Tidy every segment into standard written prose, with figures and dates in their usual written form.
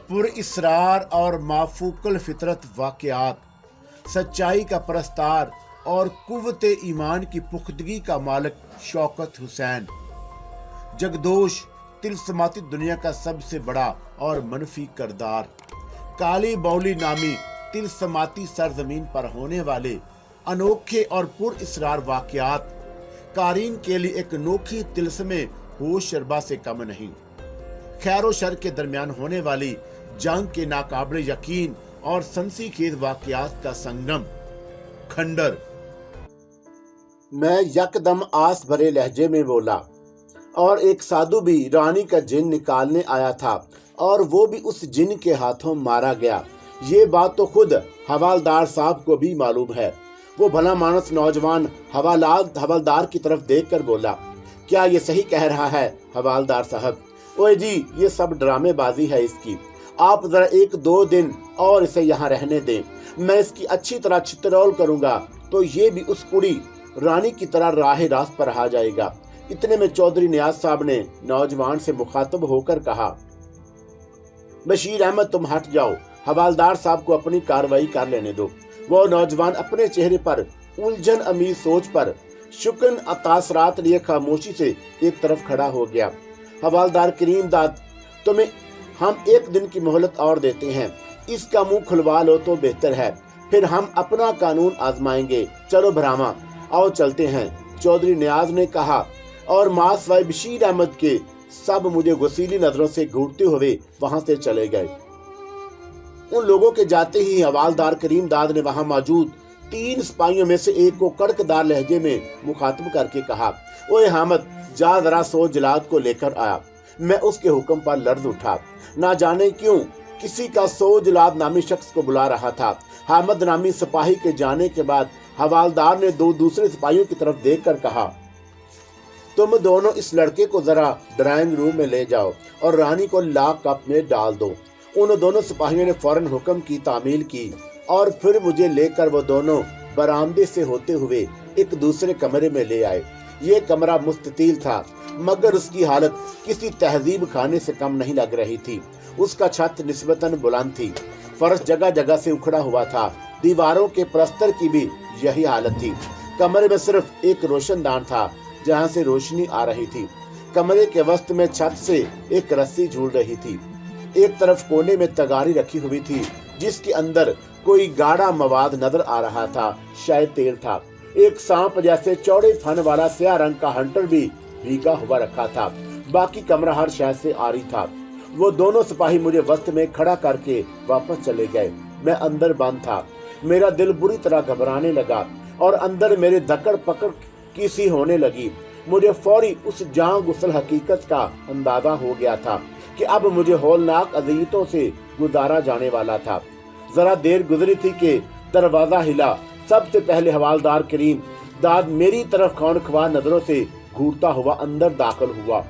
पुरइसरार और माफूकुल फितरत वाक़यात, सच्चाई का परस्तार और कुव्वत ईमान की पुख्तगी का मालिक शौकत हुसैन, जगदोश तिलस्माती दुनिया का सबसे बड़ा और मनफी करदार, काली बौली नामी तिलस्माती सरजमीन पर होने वाले अनोखे और पुरइसरार वाक़यात कारीन के लिए एक अनोखी तिलस्मे होश शरबा से कम नहीं। खैर व शर के दरमियान होने वाली जंग के नाकाबिले यकीन और सनसीखेज वाक़यात का संगम खंडर। मैं यकदम आस भरे लहजे में बोला, और एक साधु भी रानी का जिन निकालने आया था और वो भी उस जिन के हाथों मारा गया। ये बात तो खुद हवालदार साहब को भी मालूम है। वो भला मानस नौजवान हवालदार की तरफ देखकर बोला, क्या ये सही कह रहा है हवालदार साहब? ओए जी, ये सब ड्रामेबाजी है इसकी। आप जरा 1-2 दिन और इसे यहाँ रहने दें। मैं इसकी अच्छी तरह छितरौल करूंगा तो ये भी उस कुड़ी रानी की तरह राह रास्त पर आ जाएगा। इतने में चौधरी नियाज साहब ने नौजवान से मुखातब होकर कहा, बशीर अहमद तुम हट जाओ, हवालदार साहब को अपनी कार्रवाई कर लेने दो। वो नौजवान अपने चेहरे पर उलझन अमीर सोच पर शुक्न तासरात लिए खामोशी से एक तरफ खड़ा हो गया। हवालदार करीम दाद, तुम्हें हम 1 दिन की मोहलत और देते हैं। इसका मुंह खुलवा लो तो बेहतर है, फिर हम अपना कानून आजमाएंगे। चलो भरामा, आओ चलते हैं, चौधरी नियाज ने कहा, और मासवाई बशीर अहमद के सब मुझे गुस्सीली नजरों से घूरते हुए वहां से चले गए। उन लोगों के जाते ही हवालदार करीम दाद ने वहां मौजूद 3 सिपाहियों में से एक को कड़कदार लहजे में मुखातब करके कहा, ओए हामद, जा जरा सो जलाद को लेकर आया। मैं उसके हुक्म पर लर्ज उठा। ना जाने क्यों किसी का 100 जलाद नामी शख्स को बुला रहा था। हामद नामी सिपाही के जाने के बाद हवालदार ने 2 दूसरे सिपाहियों की तरफ देखकर कहा, तुम दोनों इस लड़के को जरा ड्राइंग रूम में ले जाओ और रानी को लॉकअप में डाल दो। उन दोनों सिपाहियों ने फौरन हुक्म की तामील की और फिर मुझे लेकर वो दोनों बरामदे से होते हुए एक दूसरे कमरे में ले आए। ये कमरा मुस्ततील था, मगर उसकी हालत किसी तहजीब खाने से कम नहीं लग रही थी। उसका छत निस्बतन बुलंद थी, फर्श जगह जगह से उखड़ा हुआ था, दीवारों के प्लस्तर की भी यही हालत थी। कमरे में सिर्फ एक रोशनदान था जहां से रोशनी आ रही थी। कमरे के वस्त में छत से एक रस्सी झूल रही थी। एक तरफ कोने में तगारी रखी हुई थी जिसके अंदर कोई गाढ़ा मवाद नजर आ रहा था, शायद तेल था। एक सांप जैसे चौड़े फन वाला स्याह रंग का हंटर भी भीगा हुआ रखा था। बाकी कमरा हर शय से आरी था। वो दोनों सिपाही मुझे वस्त में खड़ा करके वापस चले गए। मैं अंदर बंद था। मेरा दिल बुरी तरह घबराने लगा और अंदर मेरे धक्कड़ पकड़ की सी होने लगी। मुझे फौरी उस जान गुसल हकीकत का अंदाजा हो गया था कि अब मुझे हौलनाक अज़ियतों से गुजारा जाने वाला था। जरा देर गुजरी थी कि दरवाजा हिला। सबसे पहले हवालदार करीम दाद मेरी तरफ खौनख्वार नजरों से घूरता हुआ अंदर दाखिल हुआ।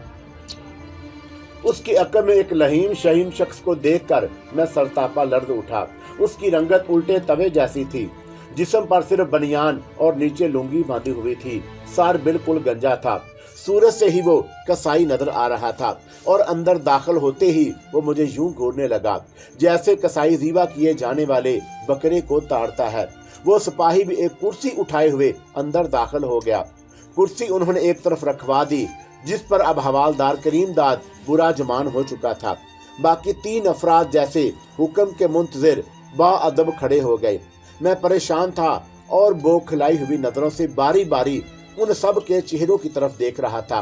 उसके अकल में एक लहीम शहीम शख्स को देखकर मैं सरतापा लर्ज उठा। उसकी रंगत उल्टे तवे जैसी थी। जिस्म पर सिर्फ बनियान और नीचे लुंगी बांधी हुई थी। सर बिल्कुल गंजा था। सूरज से ही वो कसाई नजर आ रहा था और अंदर दाखिल होते ही वो मुझे यूं घूरने लगा जैसे कसाई ज़ीबा किए जाने वाले बकरे को ताड़ता है। वो सिपाही भी एक कुर्सी उठाए हुए अंदर दाखिल हो गया। कुर्सी उन्होंने एक तरफ रखवा दी जिस पर अब हवालदार करीम दाद बुरा जमान हो चुका था। बाकी 3 अफराद जैसे हुक्म के मुंतजिर बाअदब खड़े हो गए। मैं परेशान था और बौखलाई हुई नजरों से बारी बारी उन सब के चेहरों की तरफ देख रहा था।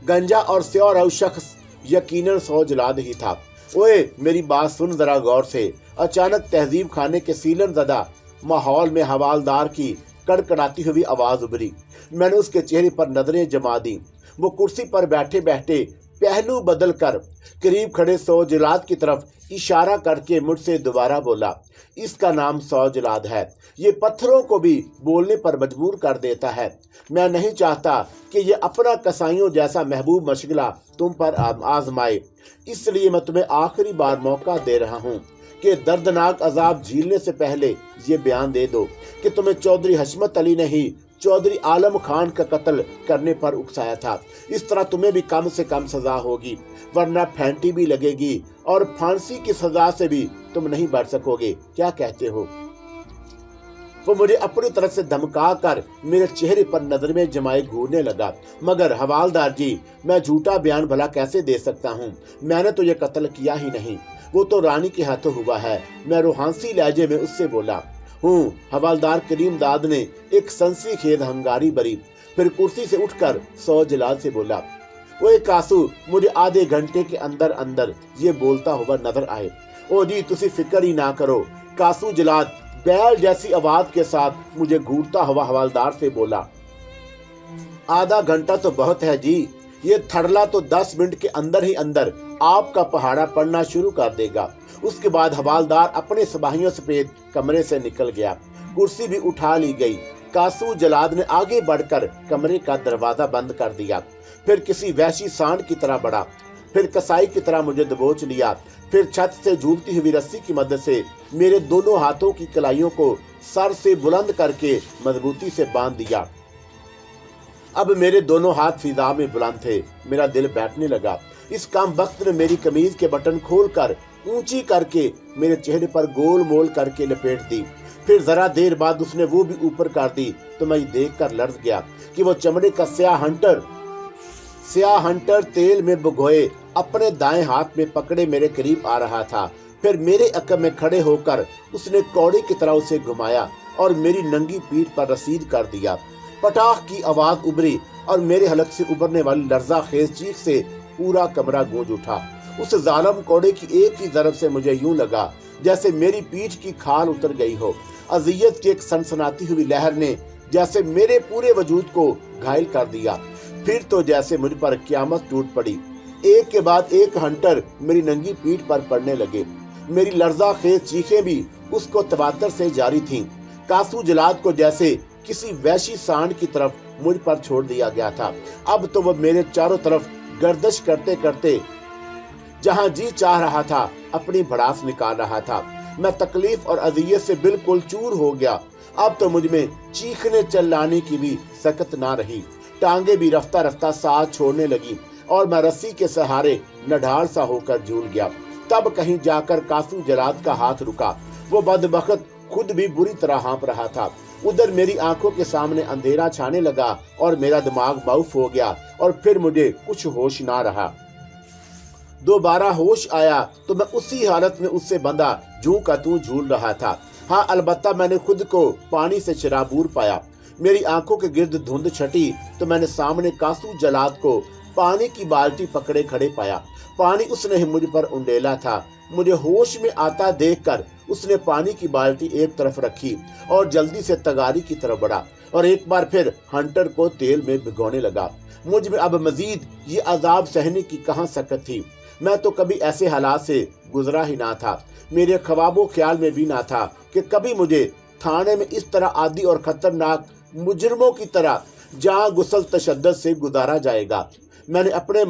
गंजा और स्योर शख्स यकीनन 100 जलाद ही था। ओए मेरी बात सुन जरा गौर से। अचानक तहजीब खाने के सीलन ज़दा माहौल में हवालदार की कड़कड़ाती हुई आवाज उभरी। मैंने उसके चेहरे पर नजरें जमा दी। वो कुर्सी पर बैठे बैठे पहलू बदल कर करीब खड़े 100 जलाद की तरफ इशारा करके मुझसे दोबारा बोला, इसका नाम 100 जलाद है। ये पत्थरों को भी बोलने पर मजबूर कर देता है। मैं नहीं चाहता कि ये अपना कसाईयों जैसा महबूब मशगला तुम पर आजमाए, इसलिए मैं तुम्हें आखिरी बार मौका दे रहा हूँ कि दर्दनाक अजाब झीलने से पहले ये बयान दे दो कि तुम्हें चौधरी हशमत अली ने ही चौधरी आलम खान का कत्ल करने पर उकसाया था। इस तरह तुम्हें भी कम से कम सजा होगी, वरना फेंटी भी लगेगी और फांसी की सजा से भी तुम नहीं बच सकोगे। क्या कहते हो? वो मुझे अपनी तरफ से धमका कर मेरे चेहरे पर नजर में जमाए घूरने लगा। मगर हवालदार जी, मैं झूठा बयान भला कैसे दे सकता हूँ? मैंने तो ये कत्ल किया ही नहीं, वो तो रानी के हाथों हुआ है। मैं रूहानी लहजे में उससे बोला। हूँ। हवालदार करीम दाद ने एक सनसनीखेज हंगारी भरी, फिर कुर्सी से उठकर सौ जलाल से बोला, ओए कासू, मुझे आधे घंटे के अंदर अंदर ये बोलता हुआ नजर आए। ओ जी, तुसी फिक्र ही ना करो। कासू जलाद बैल जैसी आवाज के साथ मुझे घूरता हुआ हवालदार से बोला, आधा घंटा तो बहुत है जी, ये थड़ला तो 10 मिनट के अंदर ही अंदर आपका पहाड़ा पड़ना शुरू कर देगा। उसके बाद हवालदार अपने सिपाहियों समेत कमरे से निकल गया। कुर्सी भी उठा ली गई। कासू जलाद ने आगे बढ़कर कमरे का दरवाजा बंद कर दिया, फिर किसी वहशी सांड की तरह बढ़ा, फिर कसाई की तरह मुझे दबोच लिया, फिर छत से झूलती हुई रस्सी की मदद से मेरे दोनों हाथों की कलाइयों को सर से बुलंद करके मजबूती से बांध दिया। अब मेरे दोनों हाथ फिजा में बुलंद थे। मेरा दिल बैठने लगा। इस काम वक्त ने मेरी कमीज के बटन खोलकर ऊंची करके मेरे चेहरे पर गोल मोल करके लपेट दी। फिर जरा देर बाद उसने वो भी ऊपर कर दी तो मैं देख कर लर्ज गया कि वो चमड़े का स्याह हंटर तेल में भिगोए अपने दाएं हाथ में पकड़े मेरे करीब आ रहा था। फिर मेरे अकब में खड़े होकर उसने कौड़ी की तरह उसे घुमाया और मेरी नंगी पीठ पर रसीद कर दिया। पटाख की आवाज उभरी और मेरे हलक से उभरने वाली लर्जा खेज चीख से पूरा कमरा गूंज उठा। उस जालिम कौड़े की एक ही ज़रब से मुझे यूं लगा जैसे मेरी पीठ की खाल उतर गई हो। अजियत की एक सनसनाती हुई लहर ने जैसे मेरे पूरे वजूद को घायल कर दिया। फिर तो जैसे मुझ पर क्यामत टूट पड़ी। एक के बाद एक हंटर मेरी नंगी पीठ पर पड़ने लगे। मेरी लर्जा खेज चीखें भी उसको तवातर से जारी थीं। कासू जलाद को जैसे किसी वैशी सांड की तरफ मुझ पर छोड़ दिया गया था। अब तो वह मेरे चारों तरफ गर्दश करते करते जहां जी चाह रहा था अपनी भड़ास निकाल रहा था। मैं तकलीफ और अजियत से बिल्कुल चूर हो गया। अब तो मुझ में चीखने चिल्लाने की भी सकत ना रही। टांगे भी रफ्ता रफ्ता साथ छोड़ने लगी और मैं रस्सी के सहारे नढाल सा होकर झूल गया। तब कहीं जाकर कासू जलाद का हाथ रुका। वो बदबख्त खुद भी बुरी तरह हाँप रहा था। उधर मेरी आंखों के सामने अंधेरा छाने लगा और मेरा दिमाग बाउफ हो गया और फिर मुझे कुछ होश ना रहा। दोबारा होश आया तो मैं उसी हालत में उससे बंधा जूं का तू झूल रहा था। हाँ, अलबत्ता मैंने खुद को पानी से शराबूर पाया। मेरी आंखों के गिर्द धुंध छटी तो मैंने सामने कासू जलाद को पानी की बाल्टी पकड़े खड़े पाया। पानी उसने ही मुझ पर उंडेला था। मुझे होश में आता देखकर उसने पानी की बाल्टी एक तरफ रखी और जल्दी से तगारी की तरफ बढ़ा और एक बार फिर हंटर को तेल में भिगोने लगा। मुझ में अब मजीद ये अजाब सहने की कहां सकत थी। मैं तो कभी ऐसे हालात से गुजरा ही ना था। मेरे ख्वाबों ख्याल में भी ना था कि कभी मुझे थाने में इस तरह आदी और खतरनाक मुजरमों की तरह जहां गुसल तशद्दद से गुजारा जाएगा। मैंने अपने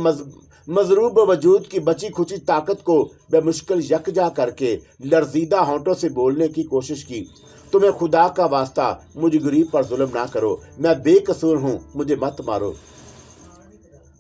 मजरूब वजूद की बची खुची ताकत को बेमुश्किल यकजा करके लर्जीदा होंठों से बोलने की कोशिश की। तुम्हें खुदा का वास्ता मुझ गरीब पर जुल्म ना करो, मैं बेकसूर हूँ, मुझे मत मारो।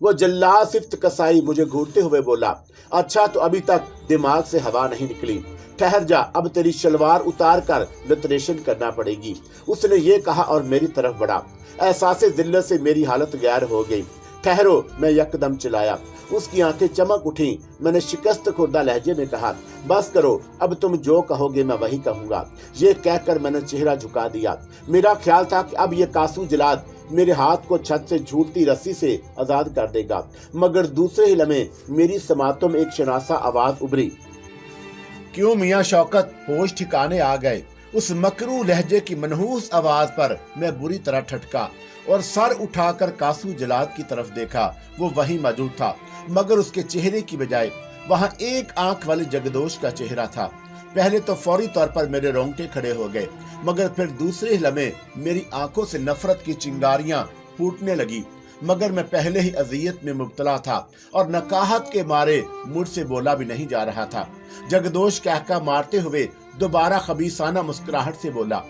वो जल्लाद सिफ्त कसाई मुझे घूरते हुए बोला, अच्छा तो अभी तक दिमाग से हवा नहीं निकली, ठहर जा, अब तेरी शलवार उतार कर लिटरेशन करना पड़ेगी। उसने ये कहा और मेरी तरफ बढ़ा। एहसास जिल्लत से मेरी हालत गैर हो गई। ठहरो, मैं यकदम चिल्लाया। उसकी आंखें चमक उठी। मैंने शिकस्त खुर्दा लहजे में कहा, बस करो, अब तुम जो कहोगे मैं वही कहूंगा। ये कहकर मैंने चेहरा झुका दिया। मेरा ख्याल था कि अब ये कासू जलाद मेरे हाथ को छत से झूलती रस्सी से आजाद कर देगा, मगर दूसरे ही लम्हे मेरी समातों में एक शनासा आवाज उभरी। क्यों मियां शौकत, होश ठिकाने आ गए? उस मकरू लहजे की मनहूस आवाज पर मैं बुरी तरह ठटका और सर उठाकर कासू जलाद की तरफ देखा। वो वही मौजूद था, मगर उसके चेहरे की बजाय वहां एक आंख वाले जगदोश का चेहरा था। पहले तो फौरी तौर पर मेरे रोंगटे खड़े हो गए, मगर फिर दूसरे लम्हे मेरी आंखों से नफरत की चिंगारियां फूटने लगी। मगर मैं पहले ही अजियत में मुब्तला था और नकाहत के मारे मुझसे बोला भी नहीं जा रहा था। जगदोश कहका मारते हुए दोबारा खबीसाना मुस्कुराहट से बोला,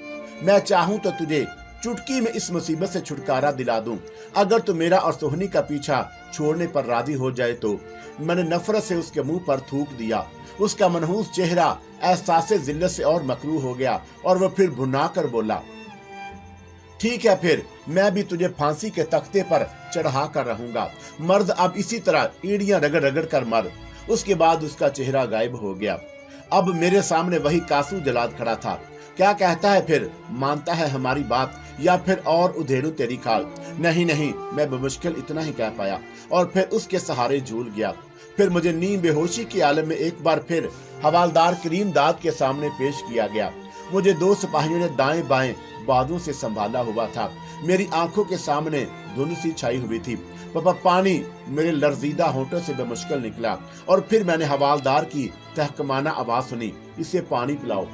मैं चाहूं तो तुझे चुटकी में इस मुसीबत से छुटकारा दिला दूं। अगर तू मेरा और सोहनी का पीछा छोड़ने पर राजी हो जाए तो। मैंने नफरत से उसके मुंह पर थूक दिया। उसका मनहूस चेहरा एहसास जिल्लत से और मकरूह हो गया और वह फिर भुना कर बोला, ठीक है, फिर मैं भी तुझे फांसी के तख्ते पर चढ़ा कर रहूंगा। मर्द अब इसी तरह ईड़ियां रगड़ रगड़ कर मर। उसके बाद उसका चेहरा गायब हो गया। अब मेरे सामने वही कासू जलाद खड़ा था। क्या कहता है फिर? मानता है हमारी बात या फिर और उधेड़ू तेरी खाल? नहीं नहीं, मैं बमुश्किल इतना ही कह पाया और फिर उसके सहारे झूल गया। फिर मुझे नींद बेहोशी के आलम में एक बार फिर हवालदार करीम दाद के सामने पेश किया गया। मुझे 2 सिपाहियों ने दाएं बाएं बाजू से संभाला हुआ था। मेरी आंखों के सामने धुंध सी छाई हुई थी। पानी मेरे लर्जीदा होठों से बेमुश्किल निकला और फिर मैंने हवालदार की तहकमाना आवाज सुनी, इसे पानी पिलाओ।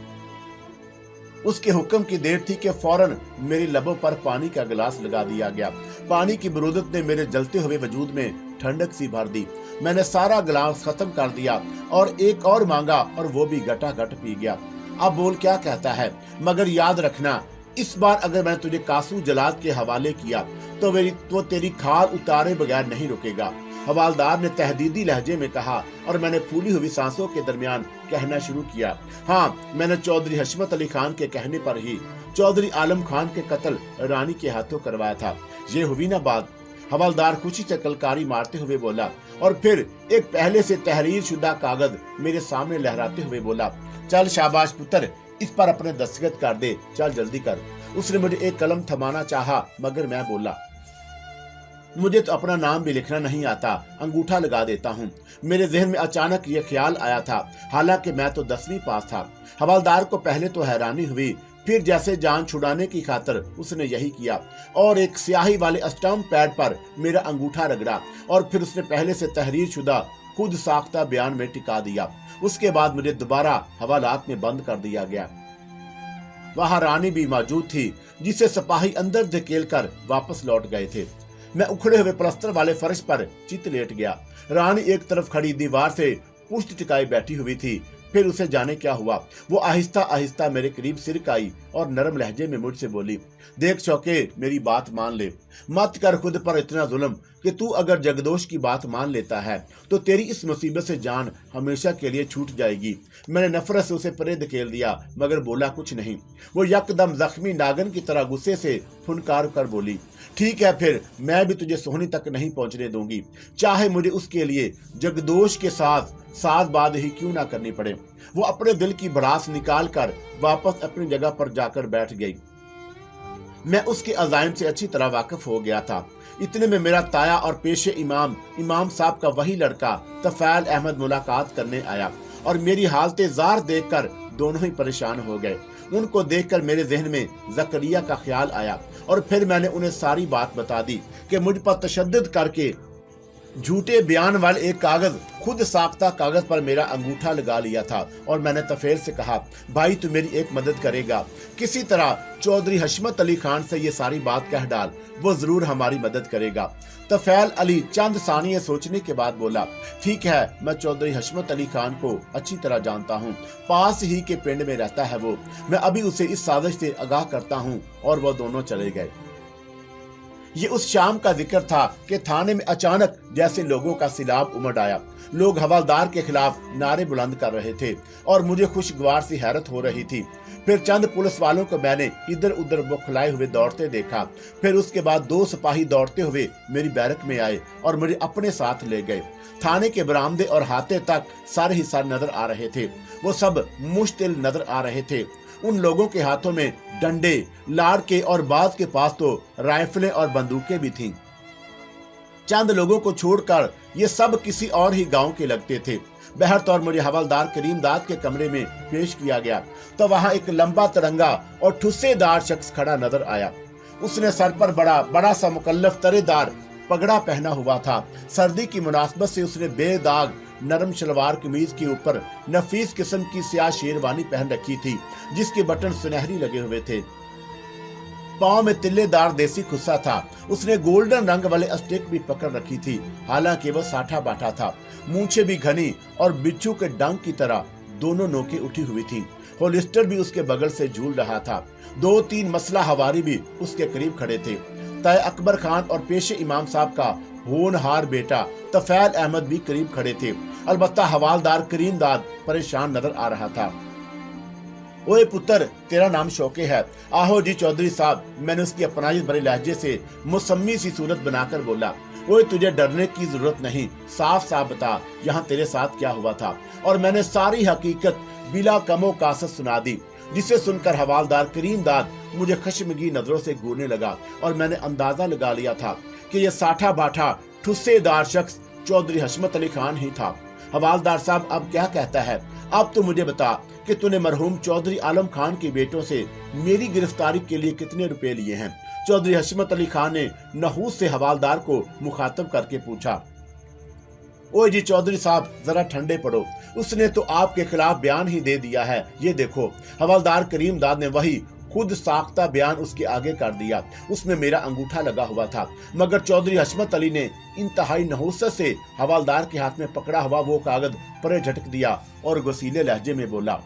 उसके हुक्म की देर थी कि फौरन मेरे लबों पर पानी का गिलास लगा दिया गया। पानी की बरूदत ने मेरे जलते हुए वजूद में ठंडक सी भर दी। मैंने सारा गिलास खत्म कर दिया और एक और मांगा और वो भी गटा-गट पी गया। अब बोल क्या कहता है, मगर याद रखना, इस बार अगर मैं तुझे कासू जलाद के हवाले किया तो तेरी खाल उतारे बगैर नहीं रुकेगा। हवालदार ने तहदीदी लहजे में कहा और मैंने फूली हुई सांसों के दरमियान कहना शुरू किया, हाँ, मैंने चौधरी हशमत अली खान के कहने पर ही चौधरी आलम खान के कत्ल रानी के हाथों करवाया था। ये हुई ना बात? हवालदार खुशी से कलकारी मारते हुए बोला और फिर एक पहले से तहरीर शुदा कागज मेरे सामने लहराते हुए बोला, चल शाबाश पुत्र, इस पर अपने दस्तखत कर दे, चल जल्दी कर। उसने मुझे एक कलम थमाना चाहा मगर मैं बोला, मुझे तो अपना नाम भी लिखना नहीं आता, अंगूठा लगा देता हूँ। मेरे जहन में अचानक ये ख्याल आया था, हालांकि मैं तो 10वीं पास था। हवालदार को पहले तो हैरानी हुई, फिर जैसे जान छुड़ाने की खातिर उसने यही किया और एक स्याही वाले स्टाम्प पैड पर मेरा अंगूठा रगड़ा और फिर उसने पहले से तहरीर शुदा खुद साख्ता बयान में टिका दिया। उसके बाद मुझे दोबारा हवालात में बंद कर दिया गया। वहां रानी भी मौजूद थी, जिसे सिपाही अंदर धकेल कर वापस लौट गए थे। मैं उखड़े हुए प्लस्तर वाले फर्श पर चित लेट गया। रानी एक तरफ खड़ी दीवार से पुष्ट टिकाई बैठी हुई थी। फिर उसे जाने क्या हुआ, वो आहिस्ता आहिस्ता मेरे करीब सिरक आई और नरम लहजे में मुझसे बोली, देख शौके, मेरी बात मान ले, मत कर खुद पर इतना जुल्म कि तू अगर जगदोश की बात मान लेता है तो तेरी इस मुसीबत से जान हमेशा के लिए छूट जाएगी। मैंने नफरत से उसे परे धकेल दिया मगर बोला कुछ नहीं। वो यकदम जख्मी नागन की तरह गुस्से से फुनकार कर बोली, ठीक है, फिर मैं भी तुझे सोहनी तक नहीं पहुंचने दूंगी, चाहे मुझे उसके लिए जगदोश के साथ बाद ही क्यों ना करनी पड़े। वो अपने दिल की भड़ास निकाल कर वापस अपनी जगह पर जाकर बैठ गई। मैं उसके अज़ाइम से अच्छी तरह वाकिफ हो गया था। इतने में मेरा ताया और पेशे इमाम साहब का वही लड़का तफैल अहमद मुलाकात करने आया और मेरी हालत जार देखकर दोनों ही परेशान हो गए। उनको देखकर मेरे जहन में जकरिया का ख्याल आया और फिर मैंने उन्हें सारी बात बता दी कि मुझ पर तशद्दुद करके झूठे बयान वाले एक कागज खुद साख्ता कागज पर मेरा अंगूठा लगा लिया था और मैंने तफेल से कहा, भाई तू मेरी एक मदद करेगा, किसी तरह चौधरी हशमत अली खान से ये सारी बात कह डाल, वो जरूर हमारी मदद करेगा। तफैल अली चंद सानिये सोचने के बाद बोला, ठीक है, मैं चौधरी हशमत अली खान को अच्छी तरह जानता हूँ, पास ही के पिंड में रहता है वो, मैं अभी उसे इस साजिश से आगाह करता हूँ। और वो दोनों चले गए। ये उस शाम का जिक्र था कि थाने में अचानक जैसे लोगों का सिलाब उमड़ आया। लोग हवालदार के खिलाफ नारे बुलंद कर रहे थे और मुझे खुशगवार सी हैरत हो रही थी। फिर चंद पुलिस वालों को मैंने इधर उधर बौखलाए हुए दौड़ते देखा। फिर उसके बाद 2 सिपाही दौड़ते हुए मेरी बैरक में आए और मुझे अपने साथ ले गए। थाने के बरामदे और हाथे तक सारे ही सर नजर आ रहे थे। वो सब मुश्तिल नजर आ रहे थे। उन लोगों के हाथों में डंडे, लाड़के और बाज के पास तो राइफलें और बंदूकें भी थीं। चंद लोगों को छोड़कर ये सब किसी और ही गांव के लगते थे। बहरतौर मुझे हवलदार करीम दाद के कमरे में पेश किया गया तो वहां एक लंबा तिरंगा और ठुस्सेदार शख्स खड़ा नजर आया। उसने सर पर बड़ा सा मुकल्लफ तरेदार पगड़ा पहना हुआ था। सर्दी की मुनासबत से उसने बेदाग नरम शलवार कमीज के ऊपर नफीस किस्म की स्याह शेरवानी पहन रखी थी, जिसके बटन सुनहरी लगे हुए थे। पाँव में तिल्लेदार देसी खुस्सा था। उसने गोल्डन रंग वाले स्टिक भी पकड़ रखी थी, हालांकि वह साठा बाठा था। मूंछें भी घनी और बिच्छू के डंक की तरह दोनों नोकें उठी हुई थी। होलिस्टर भी उसके बगल से झूल रहा था। 2-3 मसला हवारी भी उसके करीब खड़े थे। ताए अकबर खान और पेशे इमाम साहब का होनहार बेटा तफैल अहमद भी करीब खड़े थे। अलबत्ता हवालदार करीम दाद परेशान नजर आ रहा था। ओए पुत्र, तेरा नाम शौके है? आहो जी चौधरी साहब, मैंने उसकी अपनाई भरे लहजे से मुसम्मी सी सूरत बनाकर बोला। ओए, तुझे डरने की जरूरत नहीं, साफ साफ बता यहाँ तेरे साथ क्या हुआ था। और मैंने सारी हकीकत बिला कमो कासत सुना दी, जिसे सुनकर हवालदार करीम दाद मुझे खश्मगी नजरों से घूरने लगा और मैंने अंदाजा लगा लिया था कि यह साठा बाठा ठुस्सेदार शख्स चौधरी हशमत अली खान ही था। हवालदार साहब, अब क्या कहता है? अब तो मुझे बता कि तूने मरहूम चौधरी आलम खान के बेटों से मेरी गिरफ्तारी के लिए कितने रुपए लिए हैं? चौधरी हशमत अली खान ने नहूस से हवालदार को मुखातब करके पूछा। ओए जी चौधरी साहब, जरा ठंडे पड़ो, उसने तो आपके खिलाफ बयान ही दे दिया है, ये देखो। हवालदार करीम दाद ने वही खुद साख्ता बयान उसके आगे कर दिया। उसमें मेरा अंगूठा लगा हुआ था, मगर चौधरी हशमत अली ने इंतहाई नहुसत से हवालदार के हाथ में पकड़ा हुआ वो कागज परे झटक दिया और गसीले लहजे में बोला,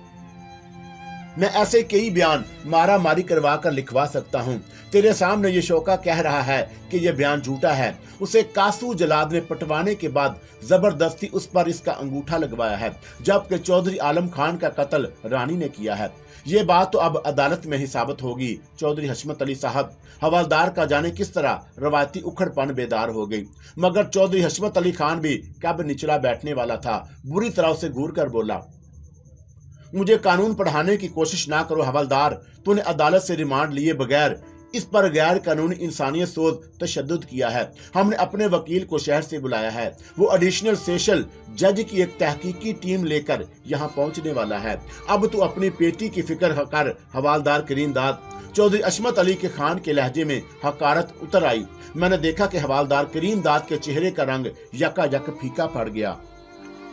मैं ऐसे कई बयान मारा मारी करवा कर लिखवा सकता हूँ। तेरे सामने ये शौका कह रहा है कि यह बयान झूठा है। उसे कासू जलाद ने पटवाने के बाद जबरदस्ती उस पर इसका अंगूठा लगवाया है, जबकि चौधरी आलम खान का कत्ल रानी ने किया है। ये बात तो अब अदालत में ही साबित होगी। चौधरी हशमत अली साहब, हवालदार का जाने किस तरह रवायती उखड़पन बेदार हो गई, मगर चौधरी हशमत अली खान भी कब निचला बैठने वाला था। बुरी तरह उसे घूर कर बोला, मुझे कानून पढ़ाने की कोशिश ना करो हवालदार। तूने अदालत से रिमांड लिए बगैर इस पर गैर कानूनी इंसानियत सोच तशद्दुद किया है। हमने अपने वकील को शहर से बुलाया है, वो एडिशनल सेशन जज की एक तहकीकी टीम लेकर यहाँ पहुँचने वाला है। अब तू अपनी बेटी की फिक्र कर। हवालदार करीम दाद। चौधरी हशमत अली के खान के लहजे में हकारत उतर आई। मैंने देखा कि हवालदार करीम दाद के चेहरे का रंग यकायक फीका पड़ गया।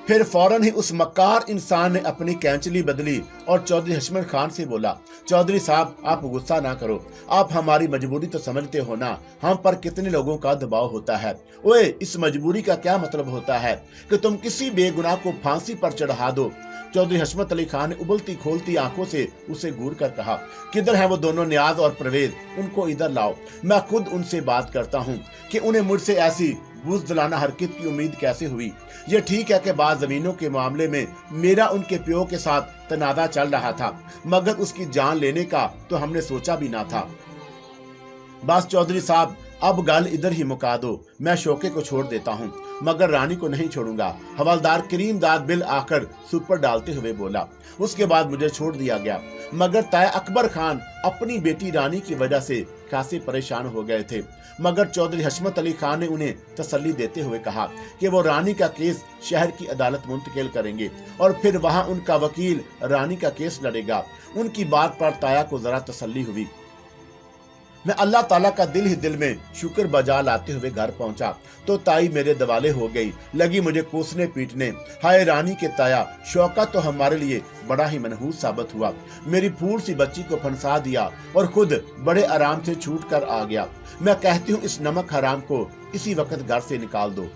फिर फौरन ही उस मक्कार इंसान ने अपनी कैंचली बदली और चौधरी हशमत खान से बोला, चौधरी साहब, आप गुस्सा ना करो, आप हमारी मजबूरी तो समझते हो ना, हम पर कितने लोगों का दबाव होता है। ओए, इस मजबूरी का क्या मतलब होता है कि तुम किसी बेगुनाह को फांसी पर चढ़ा दो। चौधरी हशमत अली खान ने उबलती खोलती आंखों से उसे घूर कर कहा, किधर है वो दोनों नियाज और परवेज? उनको इधर लाओ, मैं खुद उनसे बात करता हूँ कि उन्हें मुझसे ऐसी बुज़दिलाना हरकत की उम्मीद कैसे हुई। ये ठीक है कि बाद जमीनों के मामले में मेरा उनके प्यो के साथ तनाज़ा चल रहा था, मगर उसकी जान लेने का तो हमने सोचा भी ना था। बस चौधरी साहब, अब गल इधर ही मुका दो। मैं शौके को छोड़ देता हूँ, मगर रानी को नहीं छोड़ूंगा। हवालदार करीम दाद बिल आकर सुपर डालते हुए बोला। उसके बाद मुझे छोड़ दिया गया, मगर ताए अकबर खान अपनी बेटी रानी की वजह से खासे परेशान हो गए थे। मगर चौधरी हशमत अली खान ने उन्हें तसल्ली देते हुए कहा कि वो रानी का केस शहर की अदालत मुंतकिल करेंगे और फिर वहां उनका वकील रानी का केस लड़ेगा। उनकी बात पर ताया को जरा तसल्ली हुई। मैं अल्लाह ताला का दिल ही दिल में शुक्र बजा लाते हुए घर पहुंचा तो ताई मेरे दवाले हो गई, लगी मुझे कोसने पीटने। हाय रानी के ताया, शौका तो हमारे लिए बड़ा ही मनहूस साबित हुआ। मेरी फूल सी बच्ची को फंसा दिया और खुद बड़े आराम से छूट कर आ गया। मैं कहती हूँ इस नमक हराम को इसी वक्त घर से निकाल दो।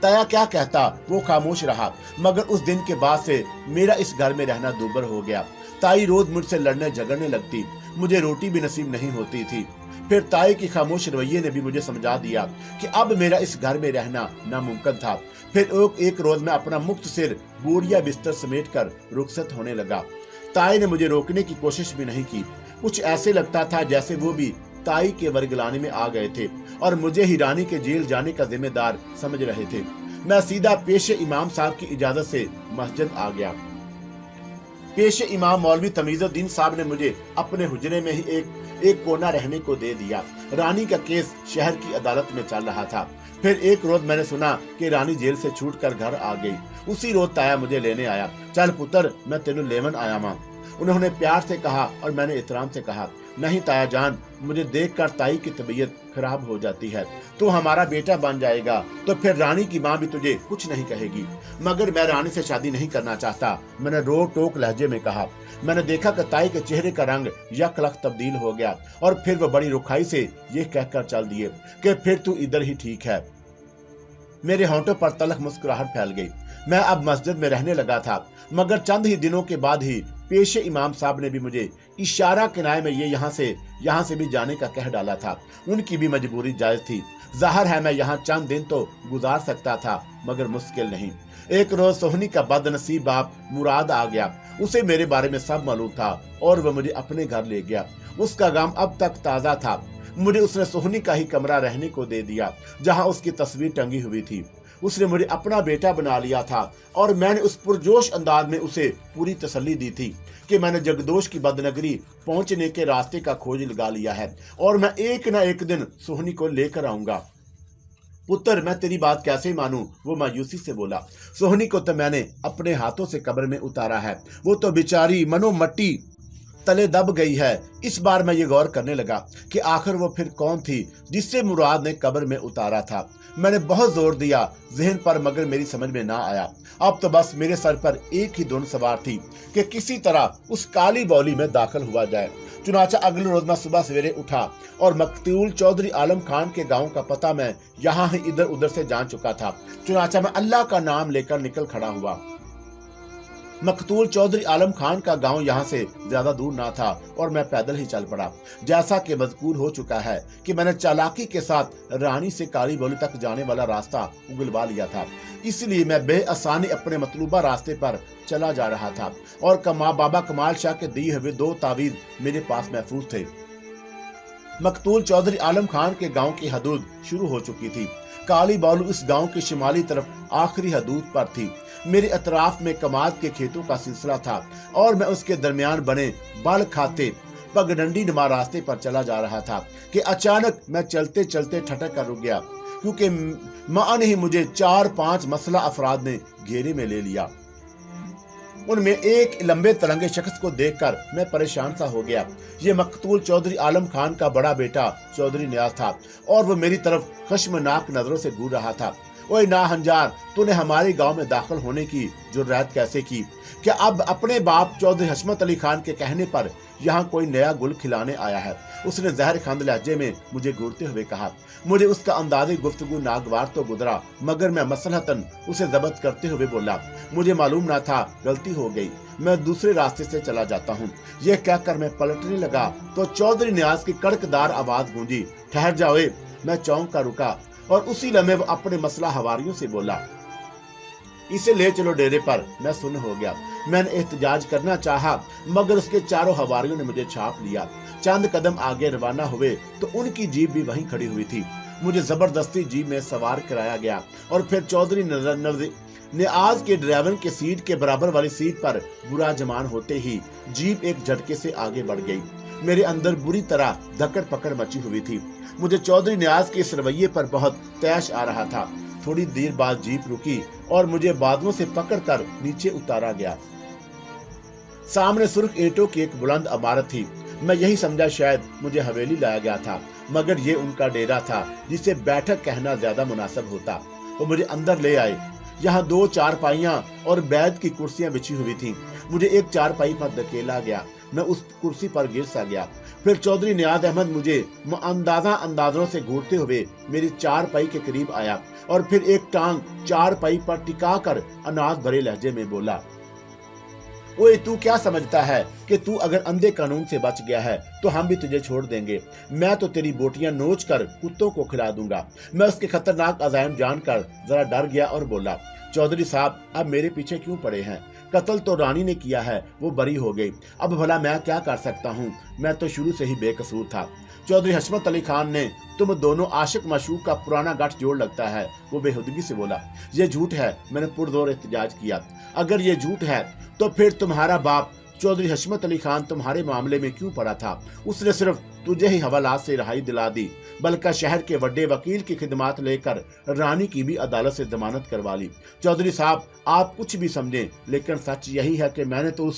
ताया क्या कहता, वो खामोश रहा, मगर उस दिन के बाद से मेरा इस घर में रहना दूभर हो गया। ताई रोज मुझसे लड़ने झगड़ने लगती, मुझे रोटी भी नसीब नहीं होती थी। फिर ताई की खामोश रवैये ने भी मुझे समझा दिया कि अब मेरा इस घर में रहना नामुमकिन था। फिर एक रोज मैं अपना मुक्त सिर बोरिया बिस्तर समेट कर रुखसत होने लगा। ताई ने मुझे रोकने की कोशिश भी नहीं की। कुछ ऐसे लगता था जैसे वो भी ताई के वर्गलाने में आ गए थे और मुझे ही रानी के जेल जाने का जिम्मेदार समझ रहे थे। मैं सीधा पेशे इमाम साहब की इजाजत से मस्जिद आ गया। पेशे इमाम मौलवी तमीजुद्दीन साहब ने मुझे अपने हुजरे में ही एक कोना रहने को दे दिया। रानी का केस शहर की अदालत में चल रहा था। फिर एक रोज मैंने सुना कि रानी जेल से छूटकर घर आ गई। उसी रोज ताया मुझे लेने आया। चल पुत्र, मैं तेनू लेवन आया मां। उन्होंने प्यार से कहा और मैंने एहतराम से कहा, नहीं ताया जान, मुझे देखकर ताई की तबीयत खराब हो जाती है। तू हमारा बेटा बन जाएगा तो फिर रानी की माँ भी तुझे कुछ नहीं कहेगी। मगर मैं रानी से शादी नहीं करना चाहता, मैंने रो टोक लहजे में कहा। मैंने देखा कि ताई के चेहरे का रंग यकलख तब्दील हो गया और फिर वो बड़ी रुखाई से ये कहकर चल दिए कि फिर तू इधर ही ठीक है। मेरे होंठों पर तलख मुस्कुराहट फैल गई। मैं अब मस्जिद में रहने लगा था, मगर चंद ही दिनों के बाद ही पेशे इमाम साहब ने भी मुझे इशारा किनाए में ये यहाँ से भी जाने का कह डाला था। उनकी भी मजबूरी जायज थी। जाहिर है मैं यहाँ चंद दिन तो गुजार सकता था, मगर मुश्किल नहीं। एक रोज सोहनी का बदनसीब बाप मुराद आ गया। उसे मेरे बारे में सब मालूम था और वह मुझे अपने घर ले गया। उसका गम अब तक ताजा था। मुझे उसने सोहनी का ही कमरा रहने को दे दिया, जहाँ उसकी तस्वीर टंगी हुई थी। उसने मुझे अपना बेटा बना लिया था और मैंने उस पुरजोश अंदाज में उसे पूरी तसल्ली दी थी कि मैंने जगदोश की बदनगरी पहुंचने के रास्ते का खोज लगा लिया है और मैं एक न एक दिन सोहनी को लेकर आऊंगा। पुत्र, मैं तेरी बात कैसे मानूं? वो मायूसी से बोला। सोहनी को तो मैंने अपने हाथों से कब्र में उतारा है। वो तो बेचारी मनो मट्टी तले दब गई है। इस बार मैं ये गौर करने लगा कि आखिर वो फिर कौन थी जिससे मुराद ने कब्र में उतारा था। मैंने बहुत जोर दिया जहन पर, मगर मेरी समझ में ना आया। अब तो बस मेरे सर पर एक ही धुन सवार थी कि किसी तरह उस काली बौली में दाखिल हुआ जाए। चुनाचा अगले रोज मैं सुबह सवेरे उठा और मकतूल चौधरी आलम खान के गांव का पता मैं यहाँ ही इधर उधर से जान चुका था। चुनाचा मैं अल्लाह का नाम लेकर निकल खड़ा हुआ। मकतूल चौधरी आलम खान का गांव यहाँ से ज्यादा दूर ना था और मैं पैदल ही चल पड़ा। जैसा कि मज़कूर हो चुका है कि मैंने चालाकी के साथ रानी से काली बौली तक जाने वाला रास्ता उगलवा लिया था, इसलिए मैं बेआसानी अपने मतलूबा रास्ते पर चला जा रहा था और बाबा कमाल शाह के दिए हुए 2 तावीज मेरे पास महफूज थे। मकतूल चौधरी आलम खान के गांव की हदूद शुरू हो चुकी थी। काली बालू इस गांव की शिमाली तरफ आखिरी हदूद पर थी। मेरे अतराफ में कमाद के खेतों का सिलसिला था और मैं उसके दरमियान बने बाल खाते पगडंडी नुमा रास्ते पर चला जा रहा था कि अचानक मैं चलते चलते ठटक कर रुक गया, क्योंकि मां ने ही मुझे 4-5 मसला अफराद ने घेरे में ले लिया। उनमें एक लंबे तरंगे शख्स को देखकर मैं परेशान सा हो गया। ये मकतूल चौधरी आलम खान का बड़ा बेटा चौधरी नियाज था और वो मेरी तरफ खश्मनाक नजरों से घूर रहा था। ओए नाहंजार, तूने हमारे गांव में दाखिल होने की जुर्रत कैसे की? क्या अब अपने बाप चौधरी हशमत अली खान के कहने पर यहाँ कोई नया गुल खिलाने आया है? उसने जहर खंद लहजे में मुझे घूरते हुए कहा। मुझे उसका अंदाज़े गुफ्तगू नागवार तो गुजरा, मगर मैं मसलहतन उसे जब्त करते हुए बोला, मुझे मालूम ना था, गलती हो गई, मैं दूसरे रास्ते से चला जाता हूँ। यह कहकर मैं पलटने लगा तो चौधरी नियाज की कड़कदार आवाज गूंजी, ठहर जाओ। मैं चौंक कर रुका और उसी लम्हे वो अपने मसला हवारियों से बोला, इसे ले चलो डेरे पर। मैं सुन्न हो गया। मैंने एहतजाज करना चाहा, मगर उसके चारों हवारियों ने मुझे छाप लिया। चंद कदम आगे रवाना हुए तो उनकी जीप भी वहीं खड़ी हुई थी। मुझे जबरदस्ती जीप में सवार कराया गया और फिर चौधरी नियाज के ड्राइवर के सीट के बराबर वाली सीट पर बुरा जमान होते ही जीप एक झटके से आगे बढ़ गई। मेरे अंदर बुरी तरह धक्कड़ पकड़ मची हुई थी। मुझे चौधरी नियाज के इस रवैये पर बहुत तैश आ रहा था। थोड़ी देर बाद जीप रुकी और मुझे बादलों से पकड़कर नीचे उतारा गया। सामने सुर्ख ईंटों की एक बुलंद इमारत थी। मैं यही समझा शायद मुझे हवेली लाया गया था, मगर ये उनका डेरा था, जिसे बैठक कहना ज्यादा मुनासिब होता। वो मुझे अंदर ले आए। यहाँ 2 चारपाइयां और बैठ की कुर्सियां बिछी हुई थीं। मुझे एक चारपाई पर धकेला गया। मैं उस कुर्सी पर गिर सा गया। फिर चौधरी नियाज अहमद मुझे अंदाजों से घूरते हुए मेरी चारपाई के करीब आया और फिर एक टांग चारपाई पर टिका कर अनाज भरे लहजे में बोला, ओए तू क्या समझता है कि तू अगर अंधे कानून से बच गया है तो हम भी तुझे छोड़ देंगे? मैं तो तेरी बोटियां नोच कर कुत्तों को खिला दूंगा। मैं उसके खतरनाक अज़ाइम जानकर जरा डर गया और बोला, चौधरी साहब, अब मेरे पीछे क्यों पड़े हैं? कत्ल तो रानी ने किया है, वो बरी हो गई। अब भला मैं क्या कर सकता हूँ? मैं तो शुरू से ही बेकसूर था। चौधरी हशमत अली खान ने, तुम दोनों आशिक माशूक का पुराना गठ जोड़ लगता है, वो बेहुदगी से बोला। ये झूठ है। मैंने पुरजोर एहतजाज किया। अगर ये झूठ है तो फिर तुम्हारा बाप चौधरी हशमत अली खान तुम्हारे मामले में क्यों पड़ा था? उसने सिर्फ तुझे ही हवालात से रिहाई दिला दी, बल्कि शहर के बड़े वकील की खिदमत लेकर रानी की भी अदालत से जमानत करवा ली। चौधरी साहब, आप कुछ भी समझें, लेकिन सच यही है कि मैंने तो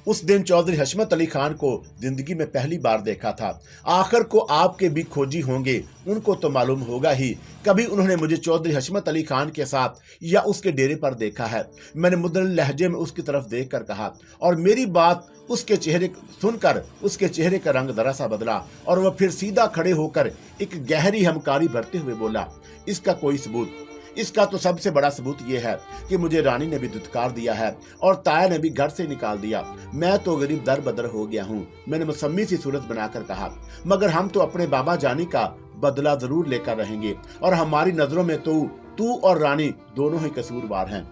उस दिन चौधरी हशमत अली खान को जिंदगी में पहली बार देखा था। आखिर को आपके भी खोजी होंगे, उनको तो मालूम होगा ही, कभी उन्होंने मुझे चौधरी हशमत अली खान के साथ या उसके डेरे पर देखा है। मैंने मुद्दल लहजे में उसकी तरफ देखकर कहा और मेरी बात उसके चेहरे सुनकर उसके चेहरे का रंग जरा सा बदला और वह फिर सीधा खड़े होकर एक गहरी हमकारी भरते हुए बोला, इसका कोई सबूत? इसका तो सबसे बड़ा सबूत यह है कि मुझे रानी ने भी दुत्कार दिया है और ताया ने भी घर से निकाल दिया। मैं तो गरीब दर बदर हो गया हूँ, मैंने मौसमी सी सूरत बनाकर कहा। मगर हम तो अपने बाबा जानी का बदला जरूर लेकर रहेंगे और हमारी नजरों में तो तू और रानी दोनों ही कसूरवार हैं।